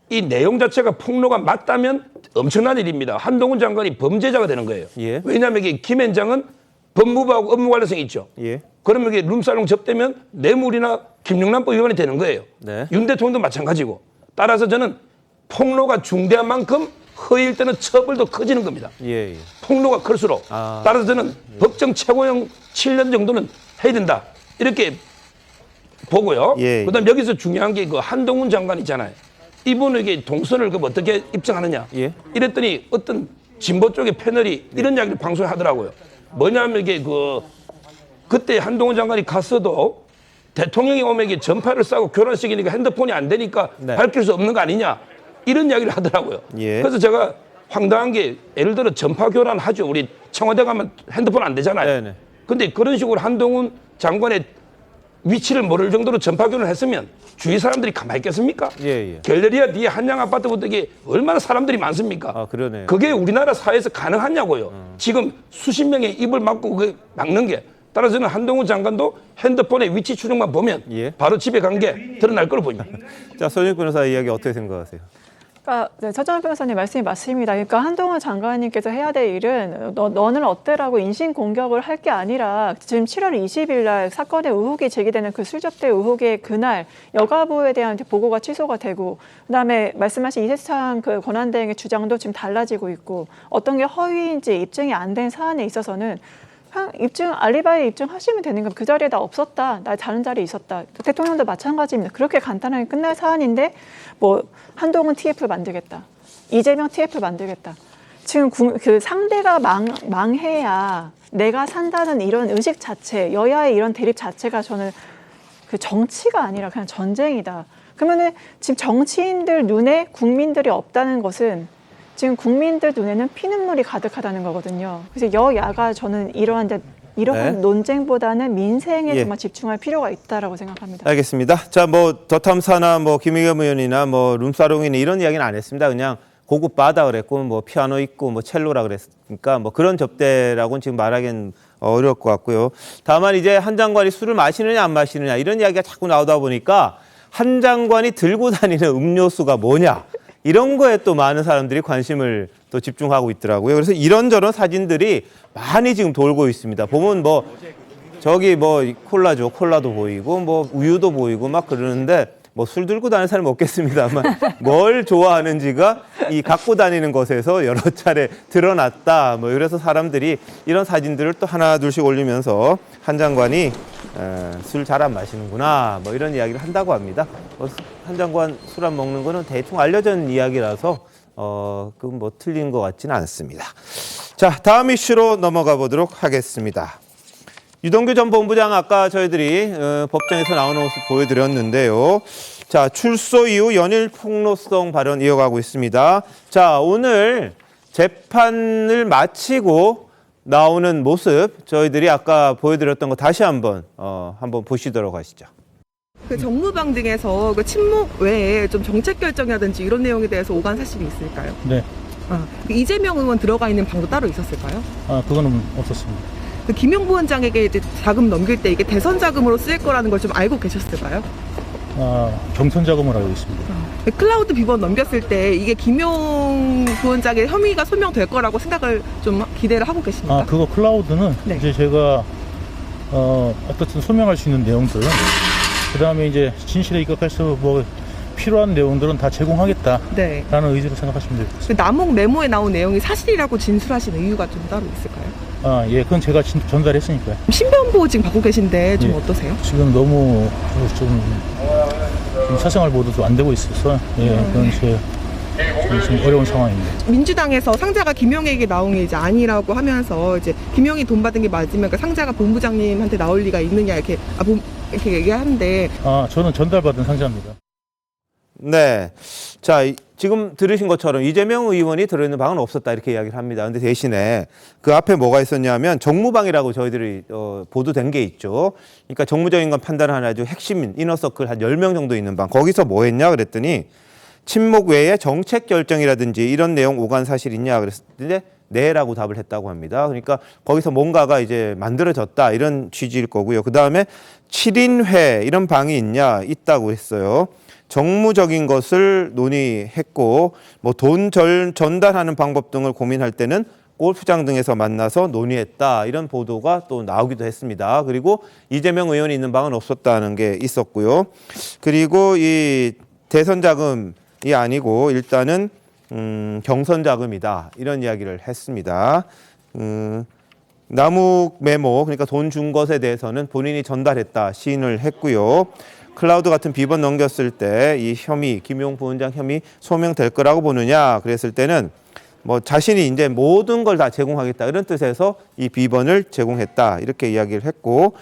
이 내용 자체가 폭로가 맞다면 엄청난 일입니다. 한동훈 장관이 범죄자가 되는 거예요. 예. 왜냐하면 이게 김앤장은 법무부하고 업무 관련성이 있죠. 예. 그러면 이게 룸살롱 접대면 뇌물이나 김영란법 위반이 되는 거예요. 네. 윤 대통령도 마찬가지고. 따라서 저는 폭로가 중대한 만큼 허위일 때는 처벌도 커지는 겁니다. 예. 폭로가 클수록. 따라서 저는 법정 최고형 7년 정도는 해야 된다. 이렇게 보고요. 예. 그다음 여기서 중요한 게 그 한동훈 장관 있잖아요. 이분에게 동선을 그럼 어떻게 입증하느냐. 이랬더니 어떤 진보 쪽의 패널이 이런 이야기를 방송에 하더라고요. 뭐냐면 이게 그때 한동훈 장관이 갔어도 대통령이 오면 이게 전파를 싸고 교란식이니까 핸드폰이 안 되니까 밝힐 수 없는 거 아니냐. 이런 이야기를 하더라고요. 그래서 제가 황당한 게 예를 들어 전파 교란 하죠. 우리 청와대 가면 핸드폰 안 되잖아요. 근데 그런 식으로 한동훈 장관의 위치를 모를 정도로 전파 교란을 했으면 주위 사람들이 가만히 있겠습니까? 갤러리아 뒤에 한양 아파트부터 이게 얼마나 사람들이 많습니까? 그러네요. 그게 우리나라 사회에서 가능하냐고요. 지금 수십 명의 입을 막고 그 막는 게. 따라서 저는 한동훈 장관도 핸드폰의 위치 추적만 보면 바로 집에 간 게 드러날 걸로 보입니다. 자, 손익 변호사 이야기 어떻게 생각하세요? 그러니까 네, 서정환 변호사님 말씀이 맞습니다. 그러니까 한동훈 장관님께서 해야 될 일은 너는 어때라고 인신 공격을 할 게 아니라 지금 7월 20일 날 사건의 의혹이 제기되는 그 술접대 의혹의 그날 여가부에 대한 보고가 취소가 되고 그다음에 말씀하신 이세창 그 권한대행의 주장도 지금 달라지고 있고 어떤 게 허위인지 입증이 안 된 사안에 있어서는 알리바이 입증하시면 되는 건 그 자리에 나 없었다. 나 다른 자리에 있었다. 대통령도 마찬가지입니다. 그렇게 간단하게 끝날 사안인데 뭐 한동훈 TF 만들겠다. 이재명 TF 만들겠다. 지금 그 상대가 망해야 내가 산다는 이런 의식 자체, 여야의 이런 대립 자체가 저는 그 정치가 아니라 그냥 전쟁이다. 그러면은 지금 정치인들 눈에 국민들이 없다는 것은 지금 국민들 눈에는 피눈물이 가득하다는 거거든요. 그래서 여야가 저는 이러한 논쟁보다는 민생에 정말 집중할 필요가 있다라고 생각합니다. 알겠습니다. 자, 뭐 더탐사나 뭐 김의겸 의원이나 뭐 룸사롱이나 이런 이야기는 안 했습니다. 그냥 고급 바다 그랬고 뭐 피아노 있고 뭐 첼로라 그랬으니까 뭐 그런 접대라고는 지금 말하기는 어려울 것 같고요. 다만 이제 한 장관이 술을 마시느냐 안 마시느냐 이런 이야기가 자꾸 나오다 보니까 한 장관이 들고 다니는 음료수가 뭐냐. 이런 거에 또 많은 사람들이 관심을 또 집중하고 있더라고요. 그래서 이런저런 사진들이 많이 지금 돌고 있습니다. 보면 뭐 저기 뭐 콜라죠. 콜라도 보이고 뭐 우유도 보이고 막 그러는데 뭐 술 들고 다니는 사람은 없겠습니다만 뭘 좋아하는지가 이 갖고 다니는 것에서 여러 차례 드러났다. 뭐 이래서 사람들이 이런 사진들을 또 하나 둘씩 올리면서 한 장관이 술 잘 안 마시는구나 뭐 이런 이야기를 한다고 합니다. 한 장관 술 안 먹는 거는 대충 알려진 이야기라서 그건 뭐 틀린 것 같지는 않습니다. 자, 다음 이슈로 넘어가 보도록 하겠습니다. 유동규 전 본부장 아까 저희들이 법정에서 나오는 모습 보여드렸는데요. 자, 출소 이후 연일 폭로성 발언 이어가고 있습니다. 자, 오늘 재판을 마치고 나오는 모습 저희들이 아까 보여드렸던 거 다시 한번 보시도록 하시죠. 그 정무방 등에서 그 침묵 외에 좀 정책 결정이라든지 이런 내용에 대해서 오간 사실이 있을까요? 네. 그 이재명 의원 들어가 있는 방도 따로 있었을까요? 그거는 없었습니다. 그 김용 부원장에게 이제 자금 넘길 때 이게 대선 자금으로 쓰일 거라는 걸 좀 알고 계셨을까요? 경선 자금을 알고 있습니다. 클라우드 비번 넘겼을 때 이게 김용 부원장의 혐의가 소명될 거라고 생각을 좀 기대를 하고 계십니까? 그거 클라우드는 이제 제가 어떻든 소명할 수 있는 내용들, 그 다음에 이제 진실에 입각해서 뭐 필요한 내용들은 다 제공하겠다라는 의지로 생각하시면 될 것 같습니다. 그 남욱 메모에 나온 내용이 사실이라고 진술하신 이유가 좀 따로 있을까요? 예, 그건 제가 전달했으니까요. 신변보호 지금 받고 계신데 좀 어떠세요? 지금 너무 좀 사생활 보도도 안 되고 있어서 그건 좀 어려운 상황입니다. 민주당에서 상자가 김용에게 나온 게 이제 아니라고 하면서 이제 김용이 돈 받은 게 맞으면 그 상자가 본부장님한테 나올 리가 있느냐 이렇게 얘기하는데 저는 전달받은 상자입니다. 네. 자, 지금 들으신 것처럼 이재명 의원이 들어있는 방은 없었다 이렇게 이야기를 합니다. 근데 대신에 그 앞에 뭐가 있었냐면 정무방이라고 저희들이 보도된 게 있죠. 그러니까 정무적인 건 판단하는 아주 핵심인 이너서클 한 10명 정도 있는 방. 거기서 뭐 했냐 그랬더니 친목 외에 정책 결정이라든지 이런 내용 오간 사실 있냐 그랬는데 네라고 답을 했다고 합니다. 그러니까 거기서 뭔가가 이제 만들어졌다 이런 취지일 거고요. 그다음에 7인회 이런 방이 있냐 있다고 했어요. 정무적인 것을 논의했고 뭐 돈 전달하는 방법 등을 고민할 때는 골프장 등에서 만나서 논의했다 이런 보도가 또 나오기도 했습니다. 그리고 이재명 의원이 있는 방은 없었다는 게 있었고요. 그리고 이 대선 자금이 아니고 일단은 경선 자금이다 이런 이야기를 했습니다. 남욱 메모 그러니까 돈 준 것에 대해서는 본인이 전달했다 시인을 했고요. 클라우드 같은 비번 넘겼을 때 이 혐의, 김용 부원장 혐의 소명될 거라고 보느냐 그랬을 때는 뭐 자신이 이제 모든 걸 다 제공하겠다 이런 뜻에서 이 비번을 제공했다 이렇게 이야기를 했고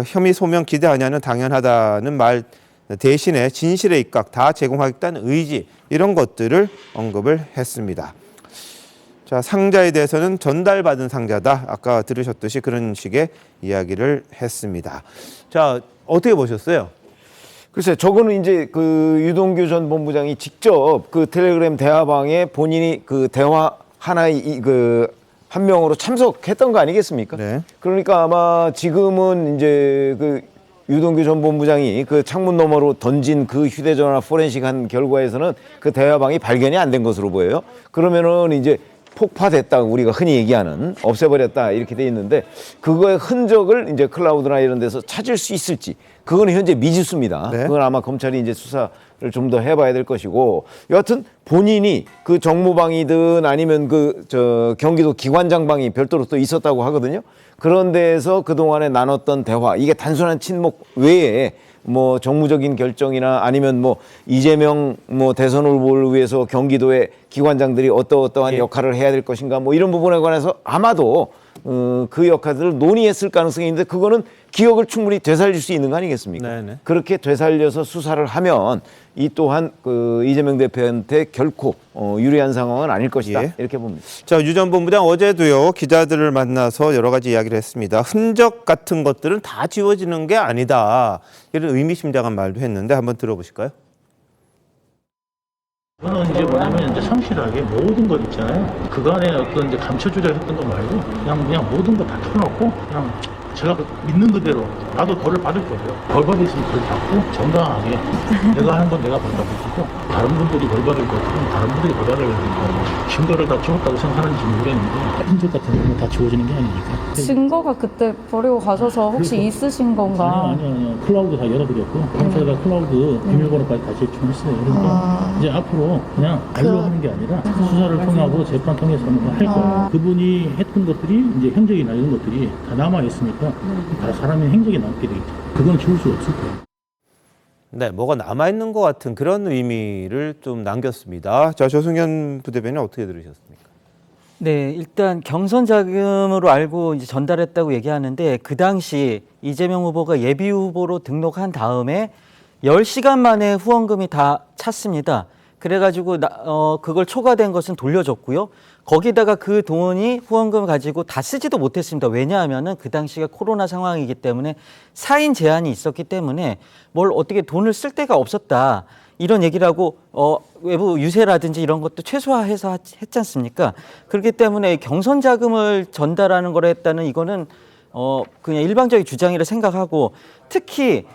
혐의 소명 기대하냐는 당연하다는 말 대신에 진실의 입각 다 제공하겠다는 의지 이런 것들을 언급을 했습니다. 자, 상자에 대해서는 전달받은 상자다. 아까 들으셨듯이 그런 식의 이야기를 했습니다. 자, 어떻게 보셨어요? 글쎄, 저거는 이제 그 유동규 전 본부장이 직접 그 텔레그램 대화방에 본인이 그 대화 하나의 한 명으로 참석했던 거 아니겠습니까? 네. 그러니까 아마 지금은 이제 그 유동규 전 본부장이 그 창문 너머로 던진 그 휴대전화 포렌식한 결과에서는 그 대화방이 발견이 안 된 것으로 보여요. 그러면은 이제 폭파됐다 우리가 흔히 얘기하는 없애버렸다 이렇게 돼 있는데 그거의 흔적을 이제 클라우드나 이런 데서 찾을 수 있을지 그거는 현재 미지수입니다. 네. 그건 아마 검찰이 이제 수사를 좀 더 해봐야 될 것이고 여하튼 본인이 그 정무방이든 아니면 경기도 기관장방이 별도로 또 있었다고 하거든요. 그런 데에서 그동안에 나눴던 대화 이게 단순한 친목 외에 뭐 정무적인 결정이나 아니면 뭐 이재명 뭐 대선 후보를 위해서 경기도의 기관장들이 어떠한 역할을 해야 될 것인가 뭐 이런 부분에 관해서 아마도 그 역할들을 논의했을 가능성이 있는데 그거는 기억을 충분히 되살릴 수 있는 거 아니겠습니까? 네네. 그렇게 되살려서 수사를 하면 이 또한 그 이재명 대표한테 결코 유리한 상황은 아닐 것이다 이렇게 봅니다. 자, 유 전 본부장 어제도요 기자들을 만나서 여러 가지 이야기를 했습니다. 흔적 같은 것들은 다 지워지는 게 아니다 이런 의미심장한 말도 했는데 한번 들어보실까요? 저는 이제 뭐냐면 이제 성실하게 모든 것 있잖아요. 그간에 어떤 이제 감춰 조작했던 거 말고 그냥 모든 거 다 털어놓고 그냥 제가 믿는 그대로 나도 벌을 받을 거예요. 벌 받을 수 있으면 벌 받고 정당하게 내가 하는 건 내가 벌 받을 거고 다른 분들이 벌 받을 거고 다른 분들이 벌 받을 거고 증거를 다 지웠다고 생각하는지 모르겠는데 흔적 같은 거는 다 지워지는 게 아니니까. 증거가 그때 버리고 가셔서 혹시 있으신 건가? 아니요. 클라우드 다 열어드렸고 검찰가 클라우드 비밀번호까지 다 제출했어요. 그러니까 이제 앞으로 그냥 말로 하는 게 아니라 수사를 통하고 재판 통해서는 할 거예요. 그분이 했던 것들이 이제 행적이나 이런 것들이 다 남아 있으니까 다 사람의 행적이 남게 돼 있죠. 그건 지울 수 없을 거예요. 네, 뭐가 남아있는 것 같은 그런 의미를 좀 남겼습니다. 자, 조승현 부대변인 어떻게 들으셨습니까? 네, 일단 경선 자금으로 알고 이제 전달했다고 얘기하는데 그 당시 이재명 후보가 예비 후보로 등록한 다음에 10시간 만에 후원금이 다 찼습니다. 그래가지고 그걸 초과된 것은 돌려줬고요. 거기다가 그 돈이 후원금 가지고 다 쓰지도 못했습니다. 왜냐하면은 그 당시가 코로나 상황이기 때문에 4인 제한이 있었기 때문에 뭘 어떻게 돈을 쓸 데가 없었다. 이런 얘기를 하고 외부 유세라든지 이런 것도 최소화해서 했지 않습니까? 그렇기 때문에 경선 자금을 전달하는 거라 했다는 이거는 그냥 일방적인 주장이라 생각하고 특히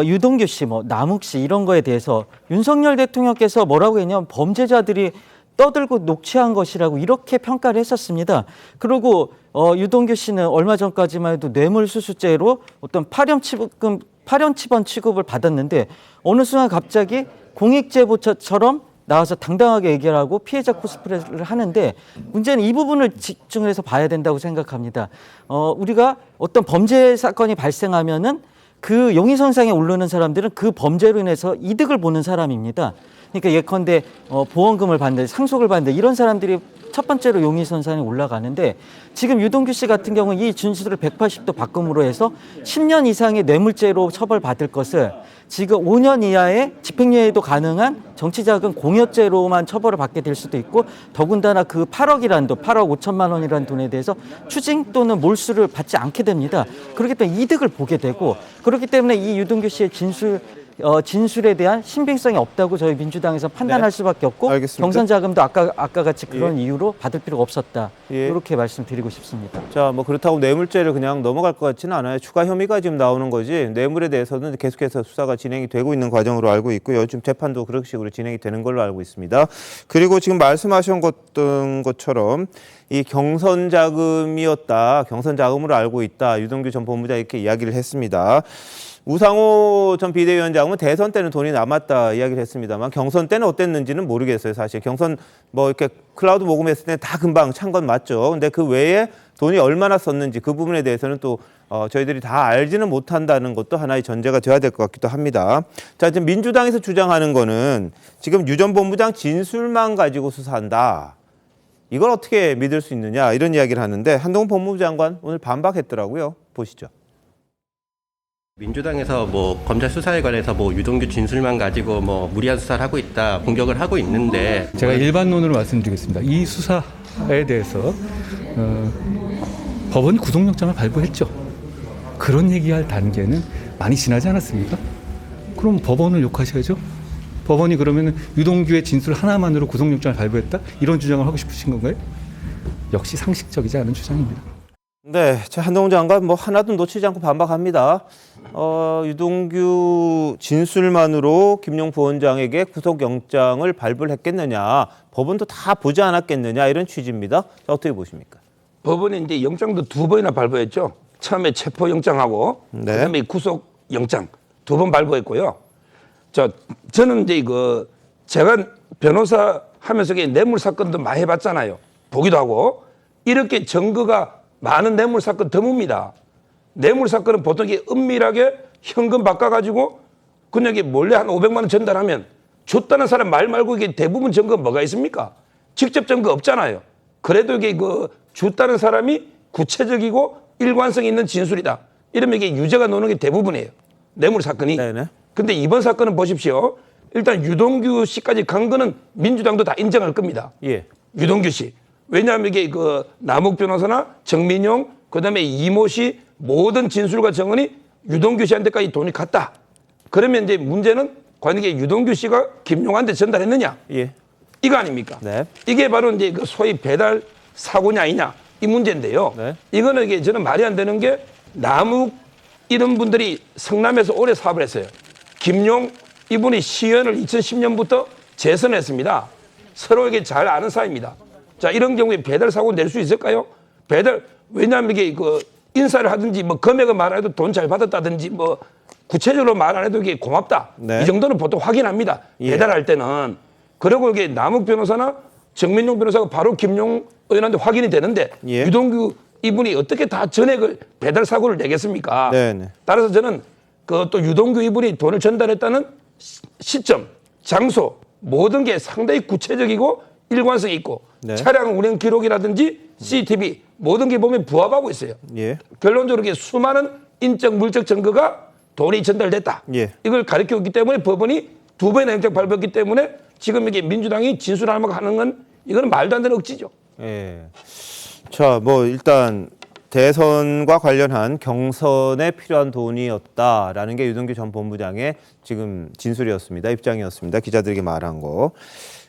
유동규 씨, 뭐 남욱 씨 이런 거에 대해서 윤석열 대통령께서 뭐라고 했냐면 범죄자들이 떠들고 녹취한 것이라고 이렇게 평가를 했었습니다. 그리고 유동규 씨는 얼마 전까지만 해도 뇌물수수죄로 어떤 파렴치범 취급을 받았는데 어느 순간 갑자기 공익제보처럼 나와서 당당하게 얘기를 하고 피해자 코스프레를 하는데 문제는 이 부분을 집중을 해서 봐야 된다고 생각합니다. 우리가 어떤 범죄 사건이 발생하면은 그 용의선상에 오르는 사람들은 그 범죄로 인해서 이득을 보는 사람입니다. 그러니까 예컨대 보험금을 받는다, 상속을 받는다 이런 사람들이 첫 번째로 용의선상에 올라가는데 지금 유동규 씨 같은 경우는 이 진술을 180도 바꿈으로 해서 10년 이상의 뇌물죄로 처벌받을 것을 지금 5년 이하의 집행유예도 가능한 정치자금 공여죄로만 처벌을 받게 될 수도 있고 더군다나 그 8억이라는 돈, 8억 5천만 원이라는 돈에 대해서 추징 또는 몰수를 받지 않게 됩니다. 그렇기 때문에 이득을 보게 되고 그렇기 때문에 이 유동규 씨의 진술에 대한 신빙성이 없다고 저희 민주당에서 판단할 수밖에 없고 알겠습니다. 경선 자금도 아까 같이 그런 이유로 받을 필요가 없었다. 예. 이렇게 말씀드리고 싶습니다. 자, 뭐 그렇다고 뇌물죄를 그냥 넘어갈 것 같지는 않아요. 추가 혐의가 지금 나오는 거지 거기에 대해서는 계속해서 수사가 진행이 되고 있는 과정으로 알고 있고요. 지금 재판도 그런 식으로 진행이 되는 걸로 알고 있습니다. 그리고 지금 말씀하신 것처럼 이 경선 자금이었다, 경선 자금으로 알고 있다, 유동규 전 본부장 이렇게 이야기를 했습니다. 우상호 전 비대위원장은 대선 때는 돈이 남았다 이야기를 했습니다만 경선 때는 어땠는지는 모르겠어요. 사실 경선 뭐 이렇게 클라우드 모금했을 때 다 금방 찬 건 맞죠. 근데 그 외에 돈이 얼마나 썼는지 그 부분에 대해서는 또 저희들이 다 알지는 못한다는 것도 하나의 전제가 돼야 될 것 같기도 합니다. 자, 지금 민주당에서 주장하는 거는 지금 유 전 본부장 진술만 가지고 수사한다. 이걸 어떻게 믿을 수 있느냐 이런 이야기를 하는데 한동훈 법무부 장관 오늘 반박했더라고요. 보시죠. 민주당에서 뭐 검찰 수사에 관해서 뭐 유동규 진술만 가지고 뭐 무리한 수사를 하고 있다, 공격을 하고 있는데 제가 일반론으로 말씀드리겠습니다. 이 수사에 대해서 법원이 구속영장을 발부했죠. 그런 얘기할 단계는 많이 지나지 않았습니까? 그럼 법원을 욕하셔야죠. 법원이 그러면 유동규의 진술 하나만으로 구속영장을 발부했다? 이런 주장을 하고 싶으신 건가요? 역시 상식적이지 않은 주장입니다. 네, 자, 한동훈 장관 뭐 하나도 놓치지 않고 반박합니다. 유동규 진술만으로 김용 부원장에게 구속영장을 발부를 했겠느냐, 법원도 다 보지 않았겠느냐 이런 취지입니다. 자, 어떻게 보십니까? 법원이 이제 영장도 2번이나 발부했죠. 처음에 체포영장하고 네. 그다음에 구속영장 2번 발부했고요. 저는 이제 제가 변호사 하면서 뇌물 사건도 많이 해봤잖아요. 보기도 하고 이렇게 증거가 많은 뇌물 사건 드뭅니다. 뇌물 사건은 보통 이게 은밀하게 현금 바꿔가지고 그냥 몰래 한 500만 원 전달하면 줬다는 사람 말 말고 이게 대부분 증거가 뭐가 있습니까? 직접 증거 없잖아요. 그래도 이게 줬다는 사람이 구체적이고 일관성 있는 진술이다. 이러면 이게 유죄가 나오는 게 대부분이에요. 뇌물 사건이. 네네. 근데 이번 사건은 보십시오. 일단 유동규 씨까지 간 거는 민주당도 다 인정할 겁니다. 예. 유동규 씨. 왜냐하면 이게 남욱 변호사나 정민용, 그다음에 이모 씨 모든 진술과 정언이 유동규 씨한테까지 돈이 갔다. 그러면 이제 문제는 과연 이게 유동규 씨가 김용한테 전달했느냐? 예. 이거 아닙니까? 네. 이게 바로 이제 소위 배달 사고냐 아니냐 이 문제인데요. 네. 이거는 이게 저는 말이 안 되는 게 남욱 이런 분들이 성남에서 오래 사업을 했어요. 김용 이분이 시의원을 2010년부터 재선했습니다. 서로에게 잘 아는 사이입니다. 자, 이런 경우에 배달 사고 낼 수 있을까요? 왜냐하면 이게 인사를 하든지 뭐 금액을 말 안 해도 돈 잘 받았다든지 뭐 구체적으로 말 안 해도 이게 고맙다. 네. 이 정도는 보통 확인합니다. 예. 배달할 때는. 그리고 이게 남욱 변호사나 정민용 변호사가 바로 김용 의원한테 확인이 되는데 예. 유동규 이분이 어떻게 다 전액을 배달 사고를 내겠습니까? 네네. 따라서 저는 또 유동규 이분이 돈을 전달했다는 시점, 장소 모든 게 상당히 구체적이고 일관성이 있고 네. 차량 운행 기록이라든지 CCTV 모든 게 보면 부합하고 있어요. 예. 결론적으로 이게 수많은 인적 물적 증거가 돈이 전달됐다. 예. 이걸 가리켰기 때문에 법원이 2번의 영장 발부했기 때문에 지금 이게 민주당이 진술하는 건 이거는 말도 안 되는 억지죠. 예. 자, 뭐 일단 대선과 관련한 경선에 필요한 돈이었다라는 게 유동규 전 본부장의 지금 진술이었습니다. 입장이었습니다. 기자들에게 말한 거.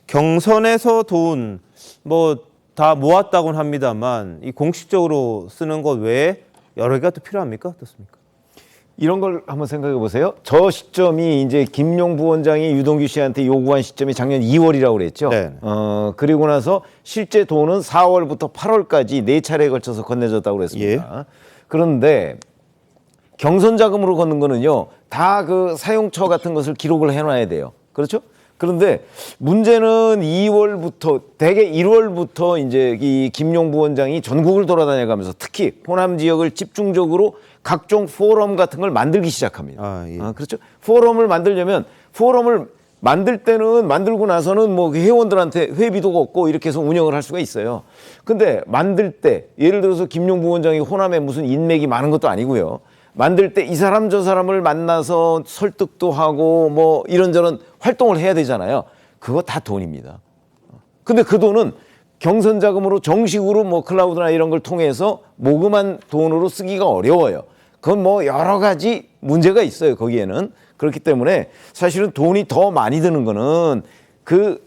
경선에서 돈 뭐 다 모았다고는 합니다만 이 공식적으로 쓰는 것 외에 여러 개가 또 필요합니까? 어떻습니까? 이런 걸 한번 생각해 보세요. 저 시점이 이제 김용 부원장이 유동규 씨한테 요구한 시점이 작년 2월이라고 그랬죠. 네. 그리고 나서 실제 돈은 4월부터 8월까지 4차례에 걸쳐서 건네졌다고 그랬습니다. 그런데 경선 자금으로 걷는 거는요, 다 그 사용처 같은 것을 기록을 해놔야 돼요. 그렇죠? 그런데 문제는 2월부터 대개 1월부터 이제 이 김용 부원장이 전국을 돌아다녀가면서 특히 호남 지역을 집중적으로 각종 포럼 같은 걸 만들기 시작합니다. 예. 그렇죠? 포럼을 만들려면 포럼을 만들 때는 만들고 나서는 뭐 회원들한테 회비도 없고 이렇게 해서 운영을 할 수가 있어요. 근데 만들 때 예를 들어서 김용 부원장이 호남에 무슨 인맥이 많은 것도 아니고요. 만들 때 이 사람 저 사람을 만나서 설득도 하고 뭐 이런저런 활동을 해야 되잖아요. 그거 다 돈입니다. 근데 그 돈은 경선 자금으로 정식으로 뭐 클라우드나 이런 걸 통해서 모금한 돈으로 쓰기가 어려워요. 그건 뭐 여러 가지 문제가 있어요, 거기에는. 그렇기 때문에 사실은 돈이 더 많이 드는 거는 그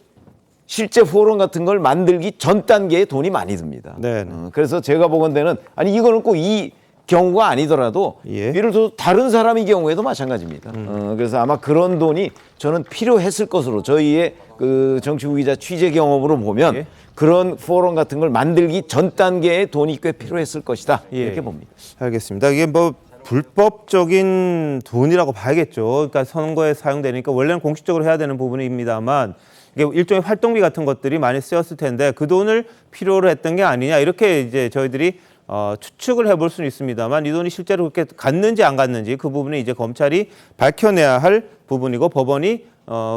실제 포럼 같은 걸 만들기 전 단계에 돈이 많이 듭니다. 네. 그래서 제가 보건대는 아니 이거는 꼭 이 경우가 아니더라도 예를 들어 다른 사람의 경우에도 마찬가지입니다. 그래서 아마 그런 돈이 저는 필요했을 것으로 저희의 그 정치부 기자 취재 경험으로 보면 그런 포럼 같은 걸 만들기 전 단계에 돈이 꽤 필요했을 것이다. 이렇게 봅니다. 알겠습니다. 이게 뭐 불법적인 돈이라고 봐야겠죠. 그러니까 선거에 사용되니까 원래는 공식적으로 해야 되는 부분입니다만 이게 일종의 활동비 같은 것들이 많이 쓰였을 텐데 그 돈을 필요로 했던 게 아니냐 이렇게 이제 저희들이 추측을 해볼 수는 있습니다만 이 돈이 실제로 그렇게 갔는지 안 갔는지 그 부분은 이제 검찰이 밝혀내야 할 부분이고 법원이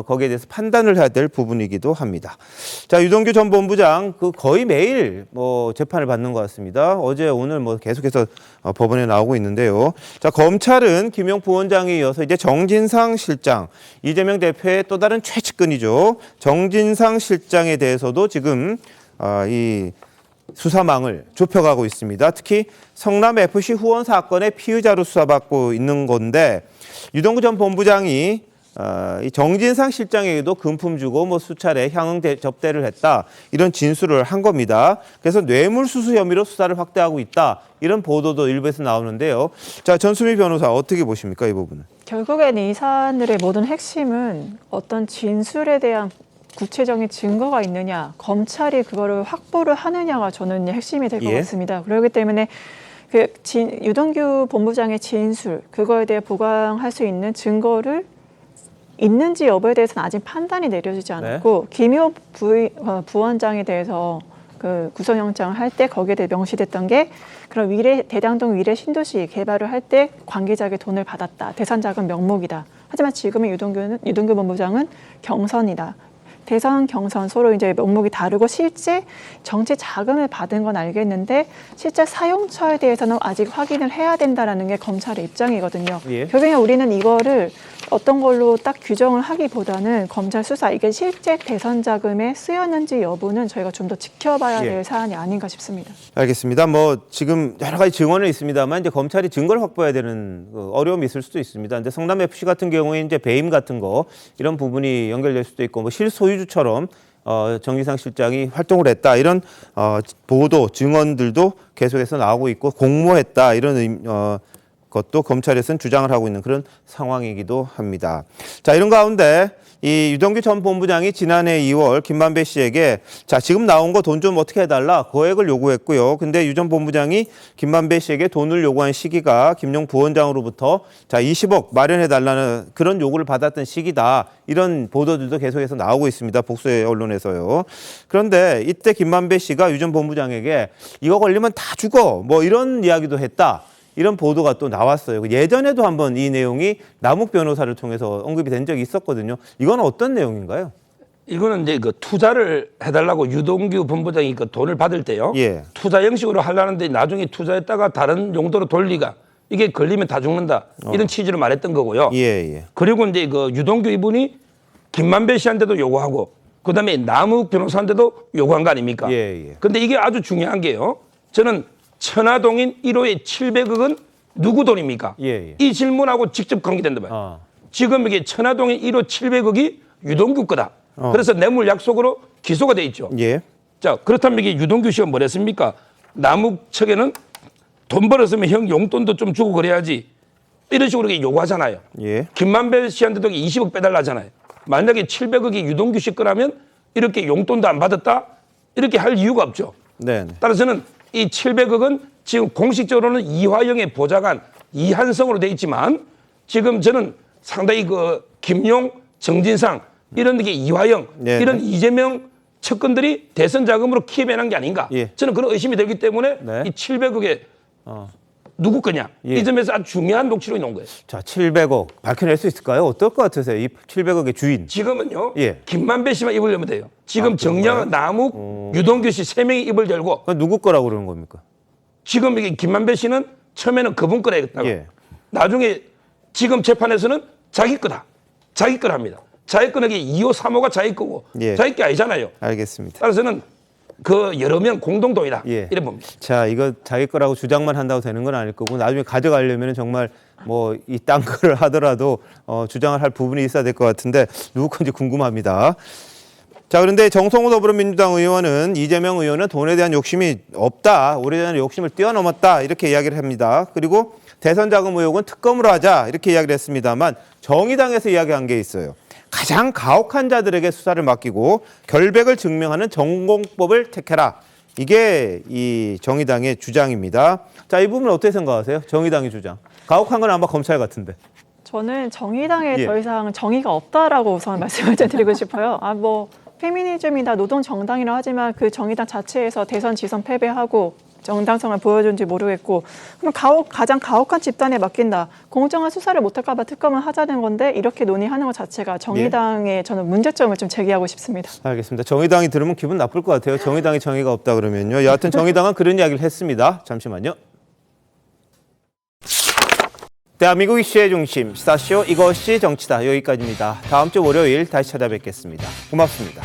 거기에 대해서 판단을 해야 될 부분이기도 합니다. 자, 유동규 전 본부장 거의 매일 재판을 받는 것 같습니다. 어제 오늘 계속해서 법원에 나오고 있는데요. 자, 검찰은 김용 부원장에 이어서 이제 정진상 실장, 이재명 대표의 또 다른 최측근이죠. 정진상 실장에 대해서도 지금 이 수사망을 좁혀가고 있습니다. 특히 성남FC 후원 사건의 피의자로 수사받고 있는 건데 유동규 전 본부장이 이 정진상 실장에게도 금품 주고 수차례 향응 접대를 했다 이런 진술을 한 겁니다. 그래서 뇌물수수 혐의로 수사를 확대하고 있다 이런 보도도 일부에서 나오는데요. 자, 전수미 변호사 어떻게 보십니까 이 부분은? 결국엔 이 사안들의 모든 핵심은 어떤 진술에 대한 구체적인 증거가 있느냐, 검찰이 그거를 확보를 하느냐가 저는 핵심이 될 것 같습니다. 그렇기 때문에 유동규 본부장의 진술, 그거에 대해 보강할 수 있는 증거를 있는지 여부에 대해서는 아직 판단이 내려지지 않았고 김효 부원장에 대해서 그 구속영장을 할 때 거기에 대해 명시됐던 게 그런 대장동 위례 신도시 개발을 할 때 관계자에게 돈을 받았다. 대선자금 명목이다. 하지만 지금의 유동규 본부장은 경선이다. 대선, 경선 서로 이제 명목이 다르고 실제 정치 자금을 받은 건 알겠는데 실제 사용처에 대해서는 아직 확인을 해야 된다라는 게 검찰의 입장이거든요. 결국에 우리는 이거를 어떤 걸로 딱 규정을 하기보다는 검찰 수사 이게 실제 대선 자금에 쓰였는지 여부는 저희가 좀 더 지켜봐야 될 사안이 아닌가 싶습니다. 알겠습니다. 지금 여러 가지 증언은 있습니다만 이제 검찰이 증거를 확보해야 되는 어려움이 있을 수도 있습니다. 근데 성남 FC 같은 경우에 이제 배임 같은 거 이런 부분이 연결될 수도 있고 실소유주처럼 정진상 실장이 활동을 했다 이런 보도 증언들도 계속해서 나오고 있고 공모했다 이런 것도 검찰에서는 주장을 하고 있는 그런 상황이기도 합니다. 자, 이런 가운데 이 유동규 전 본부장이 지난해 2월 김만배 씨에게 자, 지금 나온 거 돈 좀 어떻게 해달라 거액을 요구했고요. 근데 유 전 본부장이 김만배 씨에게 돈을 요구한 시기가 김용 부원장으로부터 자, 20억 마련해달라는 그런 요구를 받았던 시기다. 이런 보도들도 계속해서 나오고 있습니다. 복수의 언론에서요. 그런데 이때 김만배 씨가 유 전 본부장에게 이거 걸리면 다 죽어 이런 이야기도 했다. 이런 보도가 또 나왔어요. 예전에도 한번 이 내용이 남욱 변호사를 통해서 언급이 된 적이 있었거든요. 이건 어떤 내용인가요? 이거는 이제 투자를 해달라고 유동규 본부장이 돈을 받을 때요. 투자 형식으로 하려는데 나중에 투자했다가 다른 용도로 돌리가 이게 걸리면 다 죽는다. 이런 취지로 말했던 거고요. 그리고 이제 유동규 이분이 김만배 씨한테도 요구하고 그다음에 남욱 변호사한테도 요구한 거 아닙니까? 근데 이게 아주 중요한 게요. 저는 천화동인 1호의 700억은 누구 돈입니까? 이 질문하고 직접 관계된다 말이에요. 지금 이게 천화동인 1호 700억이 유동규 거다. 그래서 뇌물 약속으로 기소가 돼 있죠. 자, 그렇다면 이게 유동규 씨가 뭘 했습니까? 남욱 측에는 돈 벌었으면 형 용돈도 좀 주고 그래야지. 이런 식으로 요구하잖아요. 김만배 씨한테도 20억 빼달라잖아요. 만약에 700억이 유동규 씨 거라면 이렇게 용돈도 안 받았다? 이렇게 할 이유가 없죠. 따라서는 이 700억은 지금 공식적으로는 이화영의 보좌관 이한성으로 돼 있지만 지금 저는 상당히 김용, 정진상 이런 게 이화영 이런 이재명 측근들이 대선 자금으로 키입해낸 게 아닌가 저는 그런 의심이 들기 때문에 이 700억에 누구 거냐 이 점에서 아주 중요한 녹취록이 나온 거예요. 자, 700억 밝혀낼 수 있을까요? 어떨 것 같으세요? 이 700억의 주인. 지금은요. 김만배 씨만 입을 열면 돼요. 지금 정영, 남욱, 유동규 씨 3명이 입을 열고. 그건 누구 거라고 그러는 겁니까? 지금 이게 김만배 씨는 처음에는 그분 거라 했다고. 나중에 지금 재판에서는 자기 거다. 자기 거랍니다. 자기 거는 2호, 3호가 자기 거고 자기 게 아니잖아요. 알겠습니다. 따라서는 여러 명 공동동이다. 이래 봅니다. 자, 이거 자기 거라고 주장만 한다고 되는 건 아닐 거고 나중에 가져가려면 정말 이 딴 거를 하더라도 주장을 할 부분이 있어야 될 것 같은데 누구 건지 궁금합니다. 자, 그런데 정성호 더불어민주당 의원은 이재명 의원은 돈에 대한 욕심이 없다. 오래전에 욕심을 뛰어넘었다. 이렇게 이야기를 합니다. 그리고 대선 자금 의혹은 특검으로 하자. 이렇게 이야기를 했습니다만 정의당에서 이야기한 게 있어요. 가장 가혹한 자들에게 수사를 맡기고 결백을 증명하는 전공법을 택해라. 이게 이 정의당의 주장입니다. 자, 이 부분 어떻게 생각하세요? 정의당의 주장. 가혹한 건 아마 검찰 같은데. 저는 정의당에 예. 더 이상 정의가 없다라고 우선 말씀을 좀 드리고 싶어요. 페미니즘이나 노동 정당이라 하지만 그 정의당 자체에서 대선 지선 패배하고 정당성을 보여준지 모르겠고, 그럼 가장 가혹한 집단에 맡긴다. 공정한 수사를 못할까 봐 특검을 하자는 건데 이렇게 논의하는 것 자체가 정의당의 저는 문제점을 좀 제기하고 싶습니다. 알겠습니다. 정의당이 들으면 기분 나쁠 것 같아요. 정의당이 정의가 없다 그러면요. 여하튼 정의당은 그런 이야기를 했습니다. 잠시만요. 대한민국 이슈의 중심, 스타쇼 이것이 정치다. 여기까지입니다. 다음 주 월요일 다시 찾아뵙겠습니다. 고맙습니다.